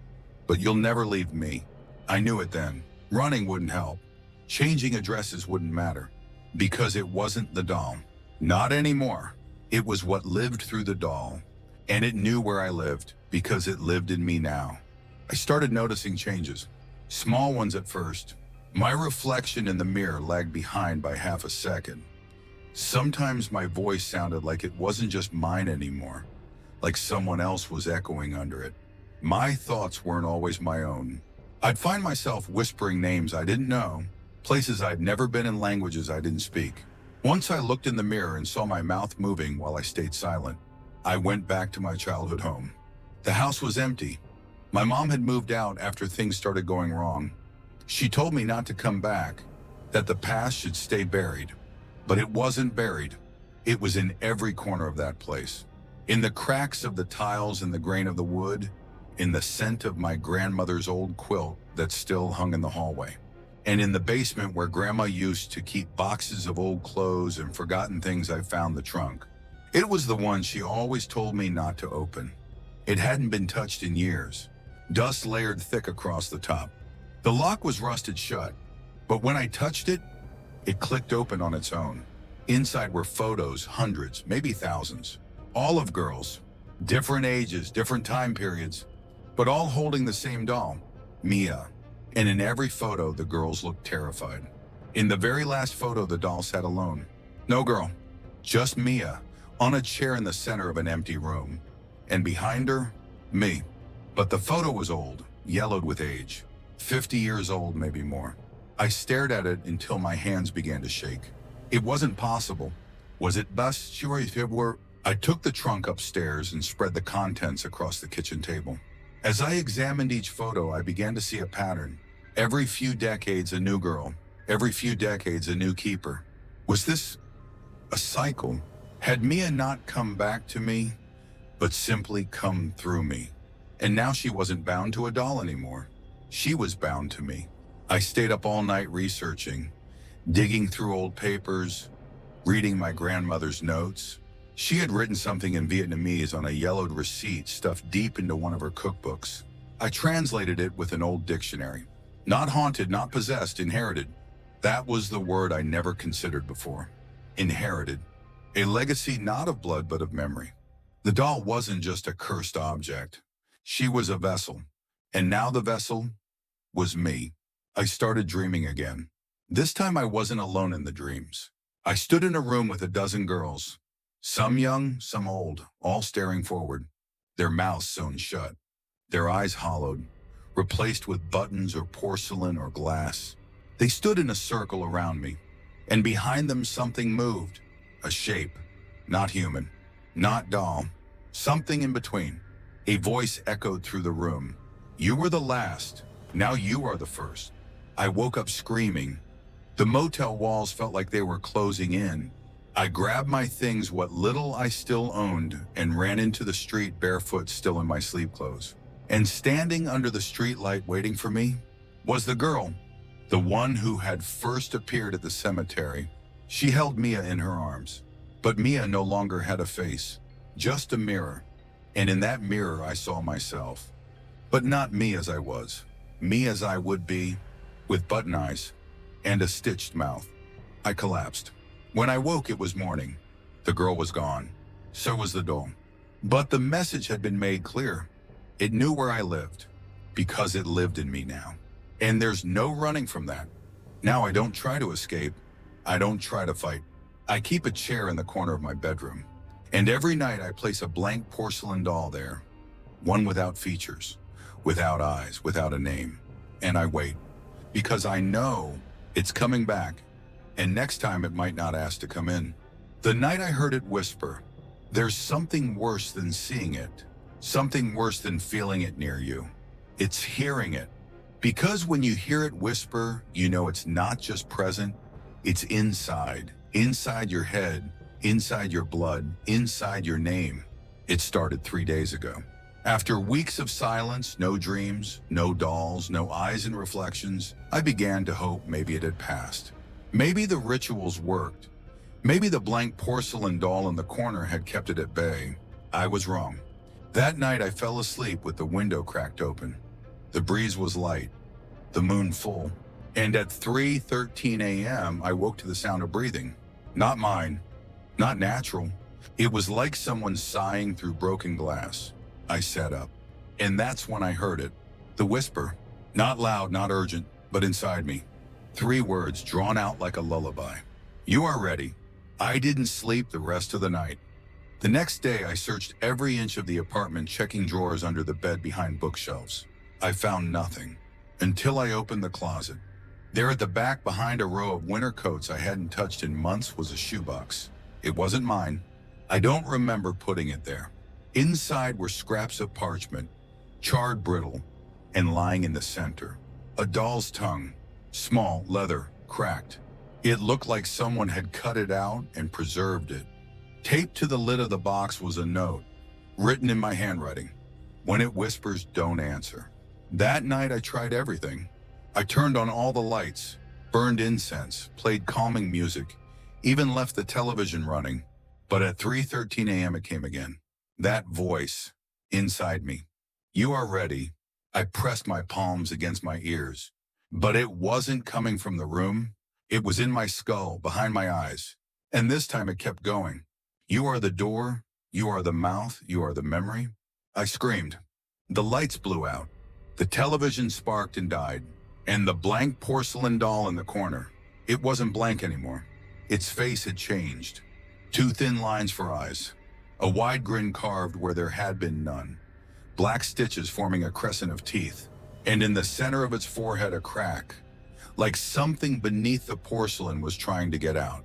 but you'll never leave me. I knew it then. Running wouldn't help. Changing addresses wouldn't matter. Because it wasn't the doll. Not anymore. It was what lived through the doll. And it knew where I lived because it lived in me now. I started noticing changes. Small ones at first. My reflection in the mirror lagged behind by half a second. Sometimes my voice sounded like it wasn't just mine anymore, like someone else was echoing under it. My thoughts weren't always my own. I'd find myself whispering names I didn't know, places I'd never been in, languages I didn't speak. Once I looked in the mirror and saw my mouth moving while I stayed silent. I went back to my childhood home. The house was empty. My mom had moved out after things started going wrong. She told me not to come back, that the past should stay buried. But it wasn't buried. It was in every corner of that place. In the cracks of the tiles and the grain of the wood, in the scent of my grandmother's old quilt that still hung in the hallway, and in the basement where Grandma used to keep boxes of old clothes and forgotten things I found in the trunk. It was the one she always told me not to open. It hadn't been touched in years. Dust layered thick across the top. The lock was rusted shut, but when I touched it, it clicked open on its own. Inside were photos, hundreds, maybe thousands, all of girls, different ages, different time periods, but all holding the same doll, Mia. And in every photo, the girls looked terrified. In the very last photo, the doll sat alone. No girl, just Mia, on a chair in the center of an empty room. And behind her, me. But the photo was old, yellowed with age. 50 years old, maybe more. I stared at it until my hands began to shake. It wasn't possible. Was it best? I took the trunk upstairs and spread the contents across the kitchen table. As I examined each photo, I began to see a pattern. Every few decades, a new girl. Every few decades, a new keeper. Was this a cycle? Had Mia not come back to me, but simply come through me? And now she wasn't bound to a doll anymore. She was bound to me. I stayed up all night researching, digging through old papers, reading my grandmother's notes. She had written something in Vietnamese on a yellowed receipt stuffed deep into one of her cookbooks. I translated it with an old dictionary. Not haunted, not possessed, inherited. That was the word I never considered before. Inherited. A legacy not of blood but of memory. The doll wasn't just a cursed object. She was a vessel. And now the vessel was me. I started dreaming again. This time I wasn't alone in the dreams. I stood in a room with a dozen girls. Some young, some old, all staring forward, their mouths sewn shut, their eyes hollowed, replaced with buttons or porcelain or glass. They stood in a circle around me, and behind them something moved, a shape, not human, not doll, something in between. A voice echoed through the room. You were the last, now you are the first. I woke up screaming. The motel walls felt like they were closing in. I grabbed my things, what little I still owned, and ran into the street barefoot, still in my sleep clothes. And standing under the street light waiting for me was the girl, the one who had first appeared at the cemetery. She held Mia in her arms, but Mia no longer had a face, just a mirror. And in that mirror I saw myself, but not me as I was, me as I would be, with button eyes and a stitched mouth. I collapsed. When I woke, it was morning. The girl was gone. So was the doll. But the message had been made clear. It knew where I lived, because it lived in me now. And there's no running from that. Now I don't try to escape. I don't try to fight. I keep a chair in the corner of my bedroom. And every night I place a blank porcelain doll there. One without features, without eyes, without a name. And I wait, because I know it's coming back. And next time it might not ask to come in. The night I heard it whisper, there's something worse than seeing it, something worse than feeling it near you. It's hearing it, Because when you hear it whisper, you know it's not just present, it's inside. Inside your head, inside your blood, inside your name. It started 3 days ago. After weeks of silence, no dreams, no dolls, no eyes and reflections, I began to hope maybe it had passed. Maybe the rituals worked. Maybe the blank porcelain doll in the corner had kept it at bay. I was wrong. That night I fell asleep with the window cracked open. The breeze was light, the moon full, and at 3:13 a.m. I woke to the sound of breathing. Not mine, not natural. It was like someone sighing through broken glass. I sat up, and that's when I heard it. The whisper, not loud, not urgent, but inside me. 3 words drawn out like a lullaby. You are ready. I didn't sleep the rest of the night. The next day, I searched every inch of the apartment, checking drawers under the bed behind bookshelves. I found nothing, until I opened the closet. There at the back, behind a row of winter coats I hadn't touched in months, was a shoebox. It wasn't mine. I don't remember putting it there. Inside were scraps of parchment, charred brittle, and lying in the center, a doll's tongue, small, leather, cracked. It looked like someone had cut it out and preserved it. Taped to the lid of the box was a note, written in my handwriting. When it whispers, don't answer. That night I tried everything. I turned on all the lights, burned incense, played calming music, even left the television running. But at 3:13 a.m. it came again. That voice inside me. You are ready. I pressed my palms against my ears. But it wasn't coming from the room. It was in my skull, behind my eyes. And this time it kept going. You are the door. You are the mouth. You are the memory. I screamed. The lights blew out. The television sparked and died. And the blank porcelain doll in the corner. It wasn't blank anymore. Its face had changed. 2 thin lines for eyes. A wide grin carved where there had been none. Black stitches forming a crescent of teeth. And in the center of its forehead a crack. Like something beneath the porcelain was trying to get out.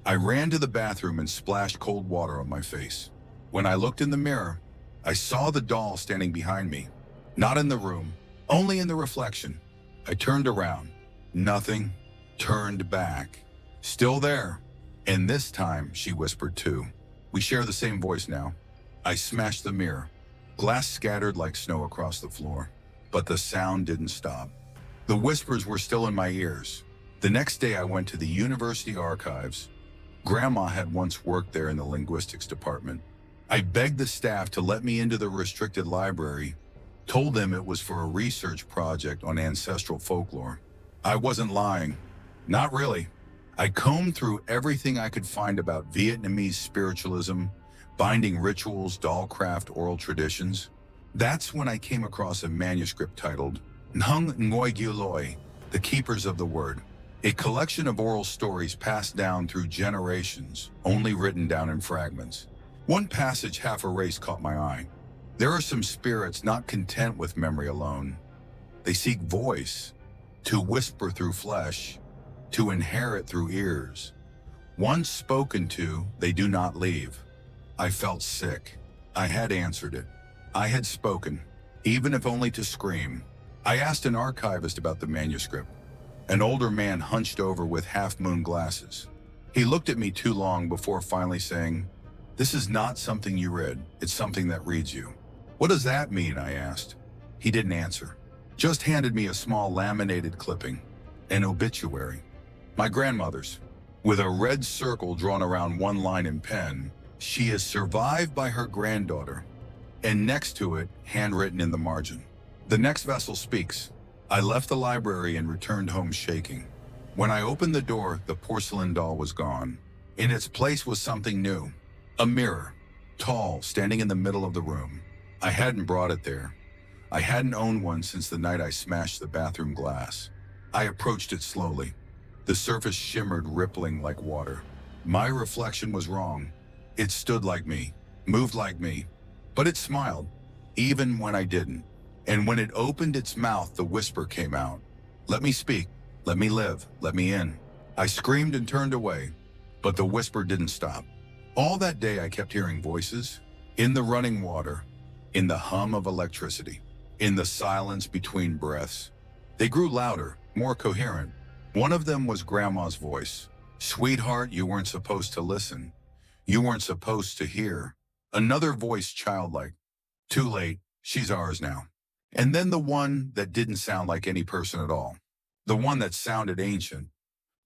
I ran to the bathroom and splashed cold water on my face. When I looked in the mirror, I saw the doll standing behind me. Not in the room, only in the reflection. I turned around. Nothing. Turned back. Still there. And this time, she whispered too. We share the same voice now. I smashed the mirror. Glass scattered like snow across the floor. But the sound didn't stop. The whispers were still in my ears. The next day I went to the university archives. Grandma had once worked there in the linguistics department. I begged the staff to let me into the restricted library, told them it was for a research project on ancestral folklore. I wasn't lying. Not really. I combed through everything I could find about Vietnamese spiritualism, binding rituals, doll craft, oral traditions. That's when I came across a manuscript titled Nhung Ngoy Gyu Loi, The Keepers of the Word, a collection of oral stories passed down through generations, only written down in fragments. One passage half erased caught my eye. There are some spirits not content with memory alone. They seek voice, to whisper through flesh, to inherit through ears. Once spoken to, they do not leave. I felt sick. I had answered it. I had spoken, even if only to scream. I asked an archivist about the manuscript. An older man hunched over with half-moon glasses. He looked at me too long before finally saying, "This is not something you read, it's something that reads you." "What does that mean?" I asked. He didn't answer, just handed me a small laminated clipping, an obituary. My grandmother's, with a red circle drawn around one line in pen. She is survived by her granddaughter. And next to it, handwritten in the margin, "The next vessel speaks." I left the library and returned home shaking. When I opened the door, the porcelain doll was gone. In its place was something new. A mirror, tall, standing in the middle of the room. I hadn't brought it there. I hadn't owned one since the night I smashed the bathroom glass. I approached it slowly. The surface shimmered, rippling like water. My reflection was wrong. It stood like me, moved like me. But it smiled, even when I didn't. And when it opened its mouth, the whisper came out. "Let me speak. Let me live. Let me in." I screamed and turned away, but the whisper didn't stop. All that day I kept hearing voices, in the running water, in the hum of electricity, in the silence between breaths. They grew louder, more coherent. One of them was Grandma's voice. "Sweetheart, you weren't supposed to listen. You weren't supposed to hear." Another voice, childlike. "Too late, she's ours now." And then the one that didn't sound like any person at all. The one that sounded ancient.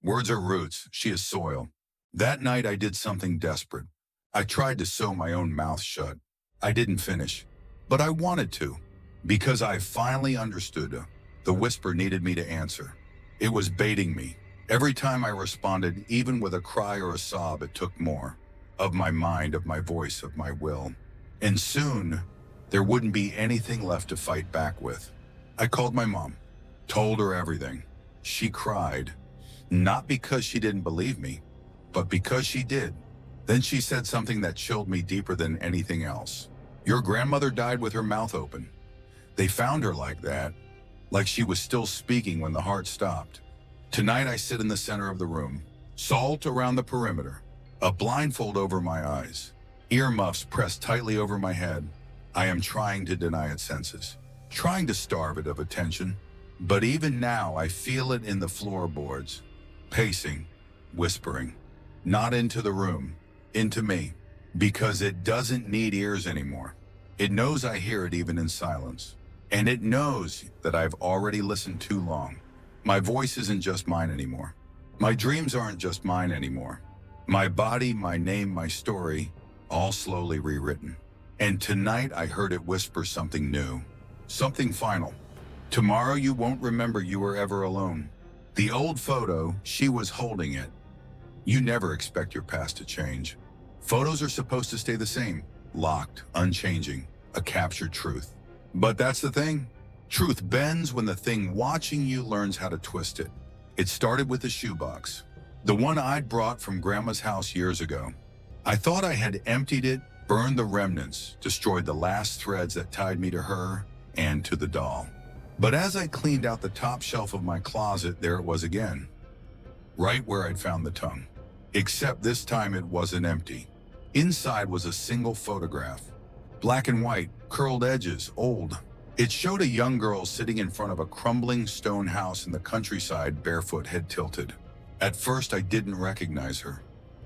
"Words are roots, she is soil." That night I did something desperate. I tried to sew my own mouth shut. I didn't finish, but I wanted to, because I finally understood. The whisper needed me to answer. It was baiting me. Every time I responded, even with a cry or a sob, it took more. Of my mind, of my voice, of my will. And soon, there wouldn't be anything left to fight back with. I called my mom, told her everything. She cried, not because she didn't believe me, but because she did. Then she said something that chilled me deeper than anything else. "Your grandmother died with her mouth open. They found her like that, like she was still speaking when the heart stopped." Tonight I sit in the center of the room, salt around the perimeter, a blindfold over my eyes, earmuffs pressed tightly over my head. I am trying to deny its senses, trying to starve it of attention. But even now I feel it in the floorboards, pacing, whispering, not into the room, into me, because it doesn't need ears anymore. It knows I hear it even in silence, and it knows that I've already listened too long. My voice isn't just mine anymore. My dreams aren't just mine anymore. My body, my name, my story, all slowly rewritten. And tonight I heard it whisper something new, something final. "Tomorrow you won't remember you were ever alone." The old photo, she was holding it. You never expect your past to change. Photos are supposed to stay the same, locked, unchanging, a captured truth. But that's the thing. Truth bends when the thing watching you learns how to twist it. It started with a shoebox, the one I'd brought from Grandma's house years ago. I thought I had emptied it, burned the remnants, destroyed the last threads that tied me to her and to the doll. But as I cleaned out the top shelf of my closet, there it was again, right where I'd found the tongue. Except this time it wasn't empty. Inside was a single photograph, black and white, curled edges, old. It showed a young girl sitting in front of a crumbling stone house in the countryside, barefoot, head tilted. At first I didn't recognize her,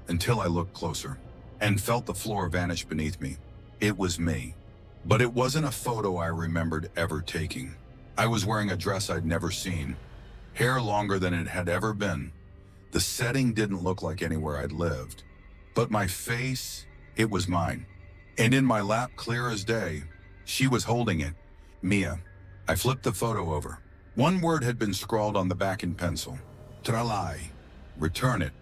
until I looked closer and felt the floor vanish beneath me. It was me. But it wasn't a photo I remembered ever taking. I was wearing a dress I'd never seen, hair longer than it had ever been. The setting didn't look like anywhere I'd lived. But my face, it was mine. And in my lap, clear as day, she was holding it. "Mia." I flipped the photo over. One word had been scrawled on the back in pencil. "Tralai." Return it.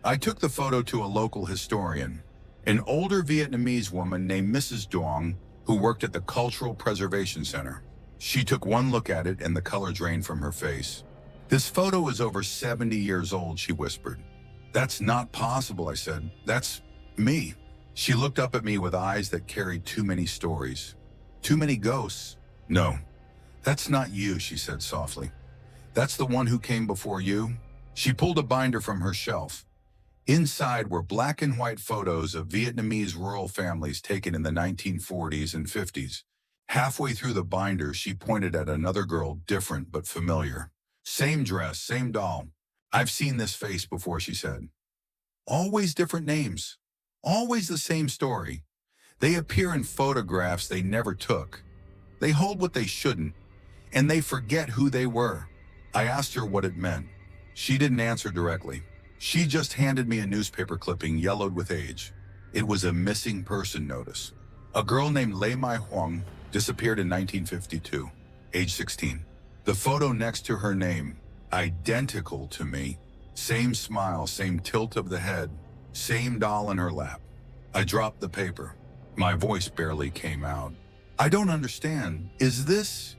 I took the photo to a local historian, an older Vietnamese woman named Mrs. Duong, who worked at the Cultural Preservation Center. She took one look at it and the color drained from her face. "This photo is over 70 years old," she whispered. "That's not possible," I said. "That's me." She looked up at me with eyes that carried too many stories, too many ghosts. "No, that's not you," she said softly. "That's the one who came before you." She pulled a binder from her shelf. Inside were black and white photos of Vietnamese rural families taken in the 1940s and 50s. Halfway through the binder, she pointed at another girl, different but familiar. "Same dress, same doll. I've seen this face before," she said. "Always different names. Always the same story. They appear in photographs they never took. They hold what they shouldn't, and they forget who they were." I asked her what it meant. She didn't answer directly. She just handed me a newspaper clipping yellowed with age. It was a missing person notice. A girl named Lei Mai Huang disappeared in 1952, age 16. The photo next to her name, identical to me. Same smile, same tilt of the head, same doll in her lap. I dropped the paper. My voice barely came out. "I don't understand. Is this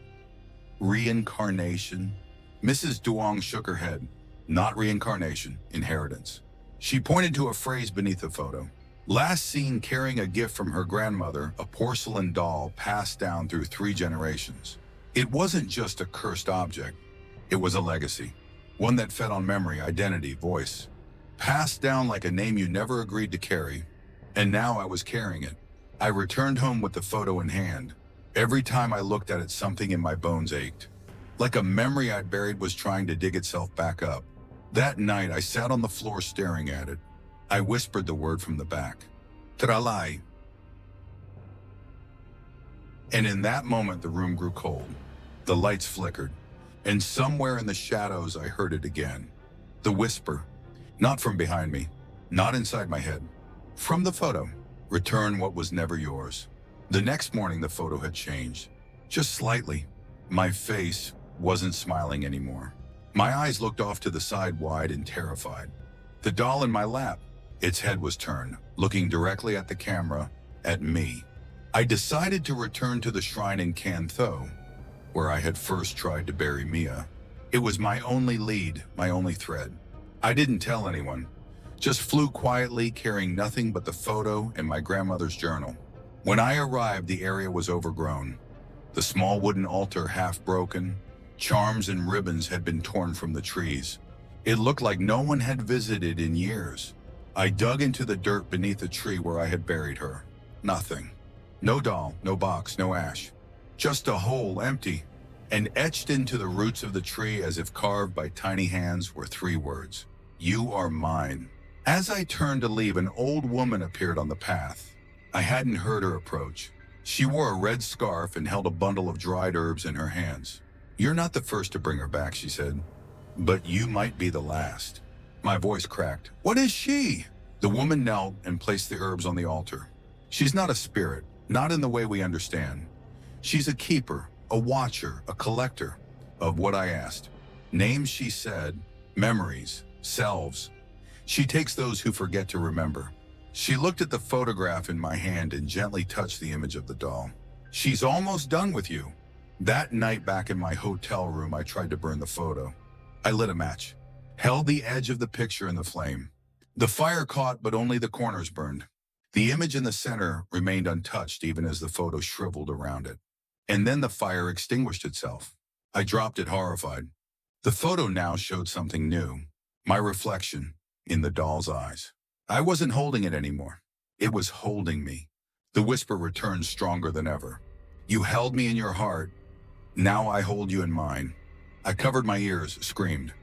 reincarnation?" Mrs. Duong shook her head. "Not reincarnation, inheritance." She pointed to a phrase beneath the photo. "Last seen carrying a gift from her grandmother, a porcelain doll passed down through 3 generations." It wasn't just a cursed object. It was a legacy. One that fed on memory, identity, voice. Passed down like a name you never agreed to carry. And now I was carrying it. I returned home with the photo in hand. Every time I looked at it, something in my bones ached. like a memory I'd buried was trying to dig itself back up. That night, I sat on the floor staring at it. I whispered the word from the back, Tralai. And in that moment, the room grew cold. The lights flickered, and somewhere in the shadows, I heard it again. The whisper, not from behind me, not inside my head. From the photo, return what was never yours. The next morning, the photo had changed, just slightly. My face wasn't smiling anymore. My eyes looked off to the side, wide and terrified. The doll in my lap, its head was turned, looking directly at the camera, at me. I decided to return to the shrine in Cantho, where I had first tried to bury Mia. It was my only lead, my only thread. I didn't tell anyone, just flew quietly, carrying nothing but the photo and my grandmother's journal. When I arrived, the area was overgrown. The small wooden altar half broken, charms and ribbons had been torn from the trees. It looked like no one had visited in years. I dug into the dirt beneath the tree where I had buried her. Nothing. No doll, no box, no ash. Just a hole, empty. And etched into the roots of the tree as if carved by tiny hands were 3 words. You are mine. As I turned to leave, an old woman appeared on the path. I hadn't heard her approach. She wore a red scarf and held a bundle of dried herbs in her hands. You're not the first to bring her back, she said. But you might be the last. My voice cracked. What is she? The woman knelt and placed the herbs on the altar. She's not a spirit, not in the way we understand. She's a keeper, a watcher, a collector of what I asked. Names, she said, memories, selves. She takes those who forget to remember. She looked at the photograph in my hand and gently touched the image of the doll. She's almost done with you. That night back in my hotel room, I tried to burn the photo. I lit a match, held the edge of the picture in the flame. The fire caught, but only the corners burned. The image in the center remained untouched even as the photo shriveled around it. And then the fire extinguished itself. I dropped it horrified. The photo now showed something new. My reflection in the doll's eyes. I wasn't holding it anymore. It was holding me. The whisper returned stronger than ever. You held me in your heart. Now I hold you in mine. I covered my ears, screamed.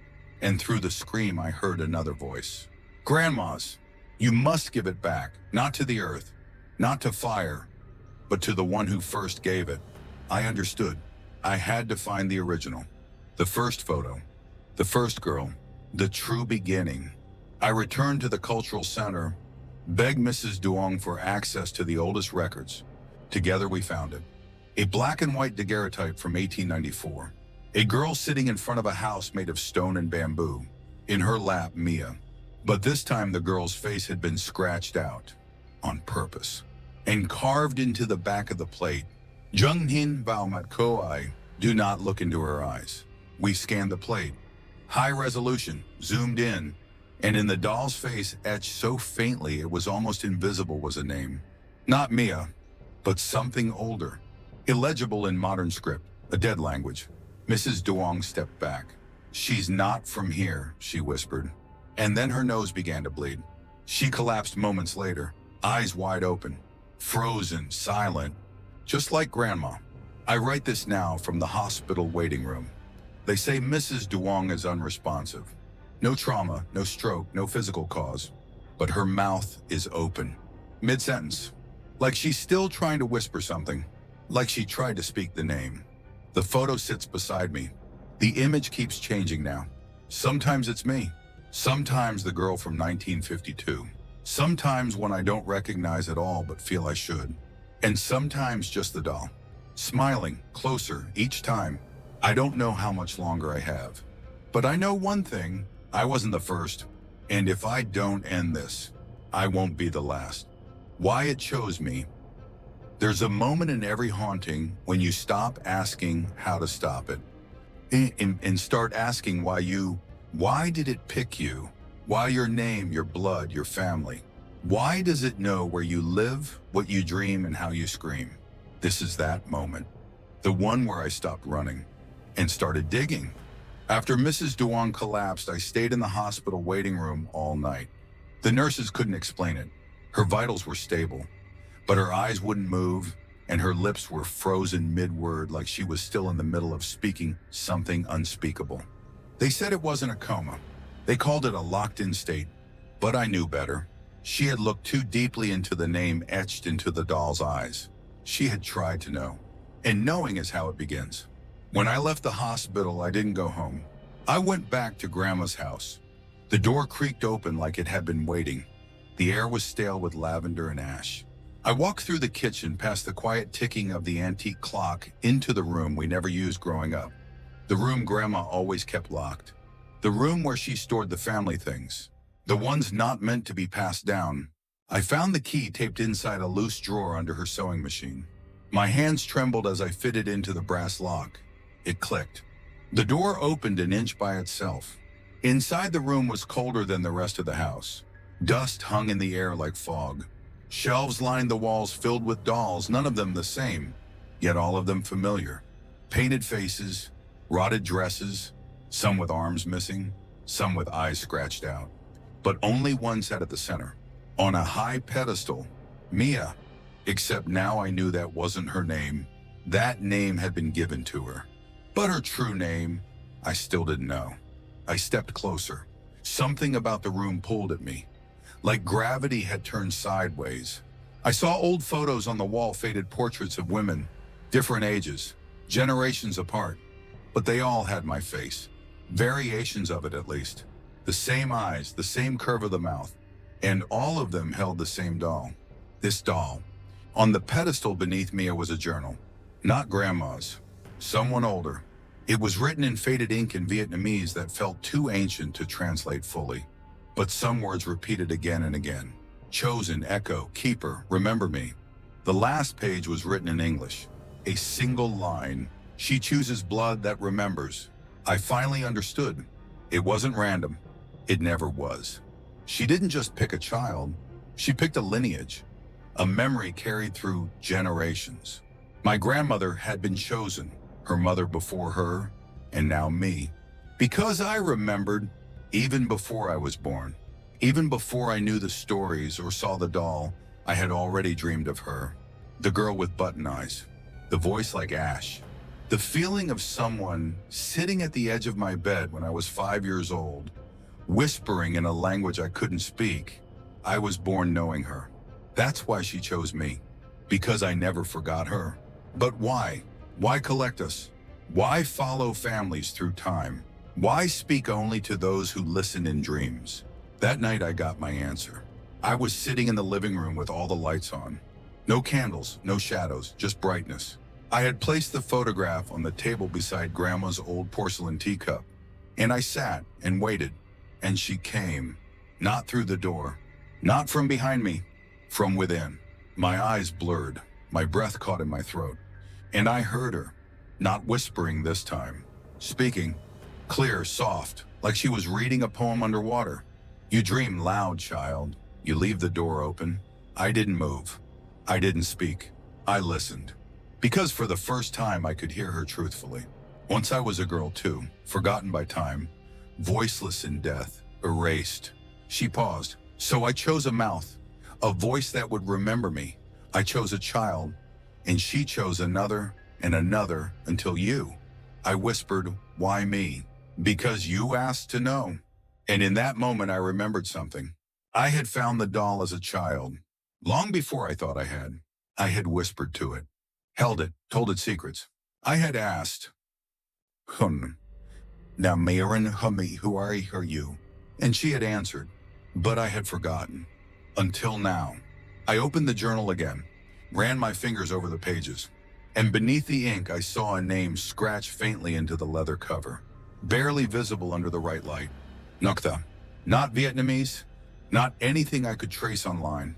And through the scream, I heard another voice. Grandma's. You must give it back, not to the earth, not to fire, but to the one who first gave it. I understood. I had to find the original. The first photo. The first girl. The true beginning. I returned to the cultural center, begged Mrs. Duong for access to the oldest records. Together we found it. A black and white daguerreotype from 1894. A girl sitting in front of a house made of stone and bamboo. In her lap, Mia. But this time the girl's face had been scratched out, on purpose, and carved into the back of the plate. Jung Hin Bao Mat Ko Ai, do not look into her eyes. We scanned the plate. High resolution, zoomed in, and in the doll's face, etched so faintly it was almost invisible, was a name. Not Mia, but something older. Illegible in modern script, a dead language. Mrs. Duong stepped back. She's not from here, she whispered. And then her nose began to bleed. She collapsed moments later, eyes wide open, frozen, silent, just like Grandma. I write this now from the hospital waiting room. They say Mrs. Duong is unresponsive. No trauma, no stroke, no physical cause. But her mouth is open. Mid-sentence. Like she's still trying to whisper something. Like she tried to speak the name. The photo sits beside me. The image keeps changing now. Sometimes it's me. Sometimes the girl from 1952. Sometimes one I don't recognize at all but feel I should. And sometimes just the doll. Smiling, closer, each time. I don't know how much longer I have. But I know one thing. I wasn't the first. And if I don't end this, I won't be the last. Why it chose me. There's a moment in every haunting when you stop asking how to stop it. And start asking why did it pick you? Why your name, your blood, your family? Why does it know where you live, what you dream, and how you scream? This is that moment. The one where I stopped running and started digging. After Mrs. Duong collapsed, I stayed in the hospital waiting room all night. The nurses couldn't explain it. Her vitals were stable, but her eyes wouldn't move. and her lips were frozen mid-word like she was still in the middle of speaking something unspeakable. They said it wasn't a coma. They called it a locked-in state, but I knew better. She had looked too deeply into the name etched into the doll's eyes. She had tried to know, and knowing is how it begins. When I left the hospital, I didn't go home. I went back to Grandma's house. The door creaked open like it had been waiting. The air was stale with lavender and ash. I walked through the kitchen past the quiet ticking of the antique clock into the room we never used growing up. The room Grandma always kept locked. The room where she stored the family things. The ones not meant to be passed down. I found the key taped inside a loose drawer under her sewing machine. My hands trembled as I fitted into the brass lock. It clicked. The door opened an inch by itself. Inside the room was colder than the rest of the house. Dust hung in the air like fog. Shelves lined the walls filled with dolls, none of them the same, yet all of them familiar. Painted faces, rotted dresses, some with arms missing, some with eyes scratched out. But only one sat at the center, on a high pedestal, Mia. Except now I knew that wasn't her name. That name had been given to her. But her true name, I still didn't know. I stepped closer. Something about the room pulled at me. Like gravity had turned sideways. I saw old photos on the wall, faded portraits of women, different ages, generations apart. But they all had my face. Variations of it at least. The same eyes, the same curve of the mouth. And all of them held the same doll. This doll. On the pedestal beneath Mia was a journal. Not Grandma's. Someone older. It was written in faded ink in Vietnamese that felt too ancient to translate fully. But some words repeated again and again. Chosen, echo, keeper, remember me. The last page was written in English. A single line. She chooses blood that remembers. I finally understood. It wasn't random. It never was. She didn't just pick a child. She picked a lineage. A memory carried through generations. My grandmother had been chosen. Her mother before her, and now me. Because I remembered, even before I was born, even before I knew the stories or saw the doll, I had already dreamed of her. The girl with button eyes, the voice like ash, the feeling of someone sitting at the edge of my bed when I was 5 years old, whispering in a language I couldn't speak. I was born knowing her. That's why she chose me, because I never forgot her. But why? Why collect us? Why follow families through time? Why speak only to those who listen in dreams? That night I got my answer. I was sitting in the living room with all the lights on. No candles, no shadows, just brightness. I had placed the photograph on the table beside Grandma's old porcelain teacup. And I sat and waited. And she came. Not through the door. Not from behind me. From within. My eyes blurred. My breath caught in my throat. And I heard her. Not whispering this time. Speaking. Clear, soft, like she was reading a poem underwater. You dream loud, child. You leave the door open. I didn't move. I didn't speak. I listened. Because for the first time I could hear her truthfully. Once I was a girl too, forgotten by time, voiceless in death, erased. She paused. So I chose a mouth, a voice that would remember me. I chose a child, and she chose another and another until you. I whispered, why me? Because you asked to know. And in that moment I remembered something. I had found the doll as a child. Long before I thought I had. I had whispered to it. Held it, told it secrets. I had asked, now Marin Humi, who are you? And she had answered, but I had forgotten. Until now. I opened the journal again, ran my fingers over the pages, and beneath the ink I saw a name scratched faintly into the leather cover, barely visible under the right light. Nukta. Not Vietnamese, not anything I could trace online.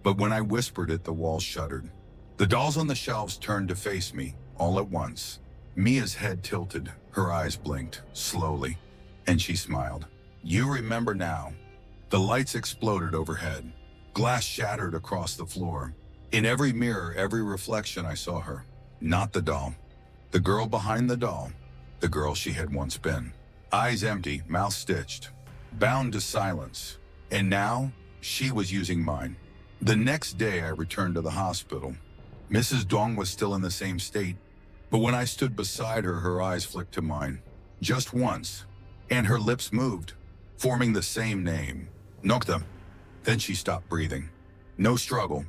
But when I whispered it, the walls shuddered. The dolls on the shelves turned to face me, all at once. Mia's head tilted, her eyes blinked, slowly, and she smiled. You remember now. The lights exploded overhead. Glass shattered across the floor. In every mirror, every reflection, I saw her. Not the doll. The girl behind the doll. The girl she had once been. Eyes empty, mouth stitched. Bound to silence. And now, she was using mine. The next day, I returned to the hospital. Mrs. Dong was still in the same state, but when I stood beside her, her eyes flicked to mine. Just once, and her lips moved, forming the same name, Nokta. Then she stopped breathing. No struggle,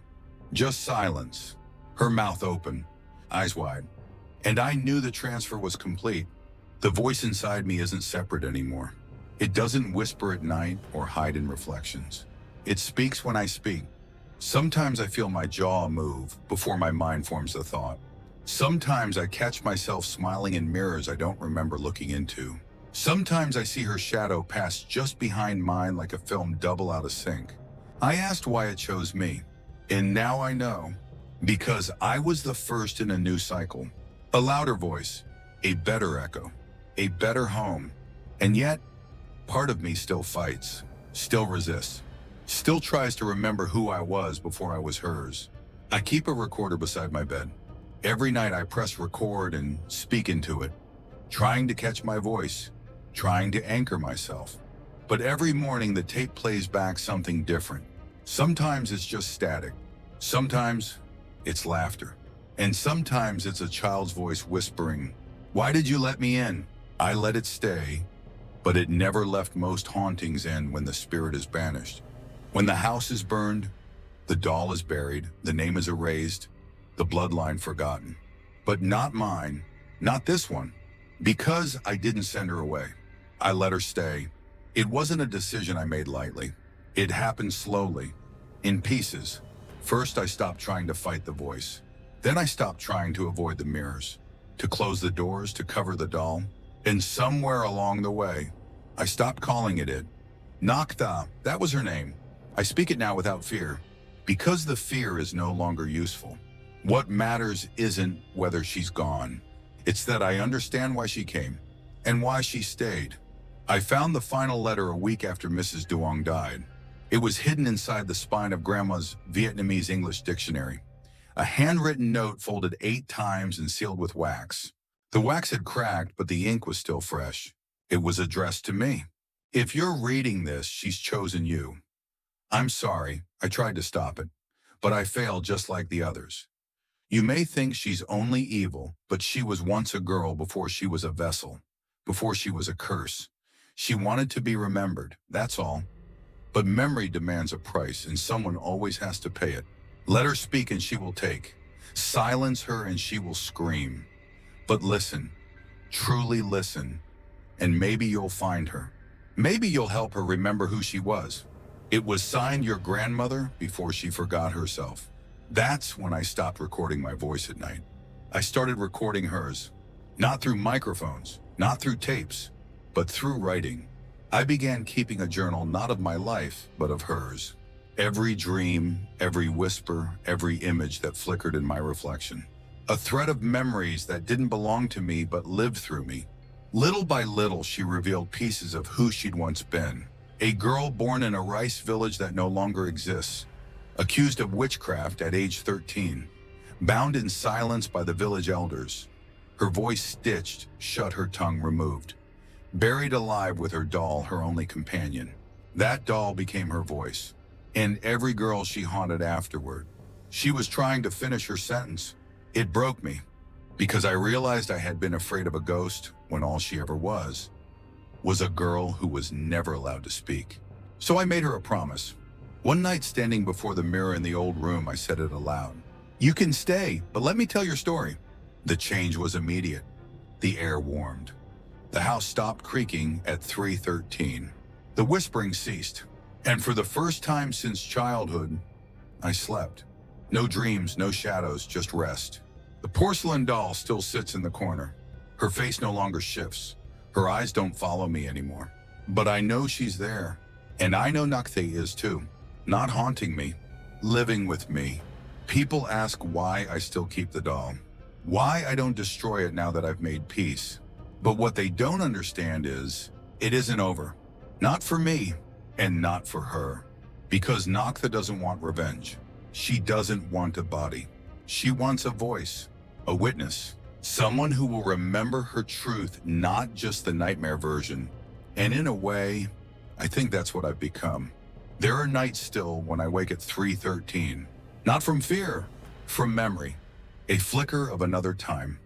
just silence. Her mouth open, eyes wide. And I knew the transfer was complete. The voice inside me isn't separate anymore. It doesn't whisper at night or hide in reflections. It speaks when I speak. Sometimes I feel my jaw move before my mind forms the thought. Sometimes I catch myself smiling in mirrors I don't remember looking into. Sometimes I see her shadow pass just behind mine like a film double out of sync. I asked why it chose me, and now I know. Because I was the first in a new cycle. A louder voice, a better echo, a better home. And yet, part of me still fights, still resists, still tries to remember who I was before I was hers. I keep a recorder beside my bed. Every night I press record and speak into it, trying to catch my voice, trying to anchor myself. But every morning the tape plays back something different. Sometimes it's just static. Sometimes it's laughter. And sometimes it's a child's voice whispering, "Why did you let me in?" I let it stay, but it never left. Most hauntings end when the spirit is banished. When the house is burned, the doll is buried, the name is erased, the bloodline forgotten. But not mine, not this one. Because I didn't send her away. I let her stay. It wasn't a decision I made lightly. It happened slowly, in pieces. First, I stopped trying to fight the voice. Then I stopped trying to avoid the mirrors, to close the doors, to cover the doll. And somewhere along the way, I stopped calling it. Nokta, that was her name. I speak it now without fear, because the fear is no longer useful. What matters isn't whether she's gone. It's that I understand why she came, and why she stayed. I found the final letter a week after Mrs. Duong died. It was hidden inside the spine of Grandma's Vietnamese English dictionary. A handwritten note folded 8 times and sealed with wax. The wax had cracked, but the ink was still fresh. It was addressed to me. If you're reading this, she's chosen you. I'm sorry, I tried to stop it, but I failed just like the others. You may think she's only evil, but she was once a girl before she was a vessel, before she was a curse. She wanted to be remembered, that's all. But memory demands a price, and someone always has to pay it. Let her speak and she will take. Silence her and she will scream. But listen, truly listen, and maybe you'll find her. Maybe you'll help her remember who she was. It was signed your grandmother before she forgot herself. That's when I stopped recording my voice at night. I started recording hers. Not through microphones, not through tapes, but through writing. I began keeping a journal not of my life, but of hers. Every dream, every whisper, every image that flickered in my reflection. A thread of memories that didn't belong to me but lived through me. Little by little, she revealed pieces of who she'd once been. A girl born in a rice village that no longer exists. Accused of witchcraft at age 13. Bound in silence by the village elders. Her voice stitched, shut, her tongue removed. Buried alive with her doll, her only companion. That doll became her voice. And every girl she haunted afterward. She was trying to finish her sentence. It broke me, because I realized I had been afraid of a ghost when all she ever was a girl who was never allowed to speak. So I made her a promise. One night, standing before the mirror in the old room, I said it aloud. "You can stay, but let me tell your story." The change was immediate. The air warmed. The house stopped creaking at 3:13. The whispering ceased. And for the first time since childhood, I slept. No dreams, no shadows, just rest. The porcelain doll still sits in the corner. Her face no longer shifts. Her eyes don't follow me anymore. But I know she's there. And I know Nokta is too. Not haunting me, living with me. People ask why I still keep the doll. Why I don't destroy it now that I've made peace. But what they don't understand is, it isn't over. Not for me. And not for her. Because Nokta doesn't want revenge. She doesn't want a body. She wants a voice, a witness, someone who will remember her truth, not just the nightmare version. And in a way, I think that's what I've become. There are nights still when I wake at 3:13. Not from fear, from memory. A flicker of another time.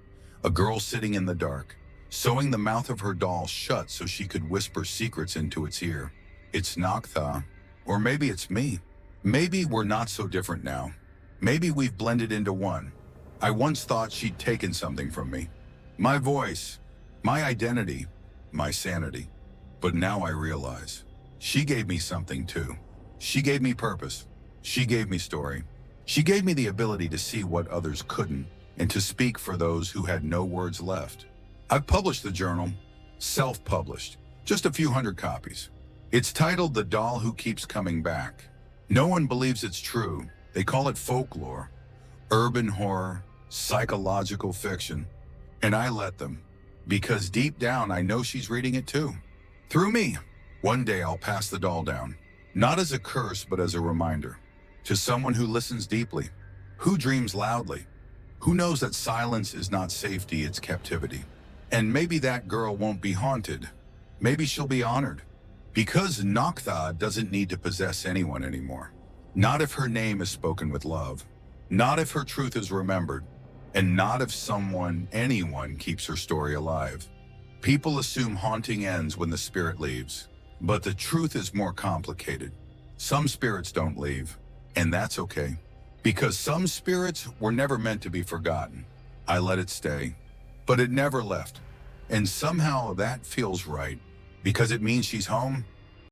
A girl sitting in the dark, sewing the mouth of her doll shut so she could whisper secrets into its ear. It's Noctha. Or maybe it's me. Maybe we're not so different now. Maybe we've blended into one. I once thought she'd taken something from me. My voice, my identity, my sanity. But now I realize, she gave me something too. She gave me purpose. She gave me story. She gave me the ability to see what others couldn't and to speak for those who had no words left. I've published the journal, self-published, just a few hundred copies. It's titled The Doll Who Keeps Coming Back. No one believes it's true. They call it folklore, urban horror, psychological fiction. And I let them, because deep down I know she's reading it too. Through me. One day I'll pass the doll down, not as a curse but as a reminder, to someone who listens deeply, who dreams loudly, who knows that silence is not safety, it's captivity. And maybe that girl won't be haunted. Maybe she'll be honored. Because Noctha doesn't need to possess anyone anymore. Not if her name is spoken with love. Not if her truth is remembered. And not if anyone keeps her story alive. People assume haunting ends when the spirit leaves. But the truth is more complicated. Some spirits don't leave. And that's okay. Because some spirits were never meant to be forgotten. I let it stay. But it never left. And somehow that feels right. Because it means she's home,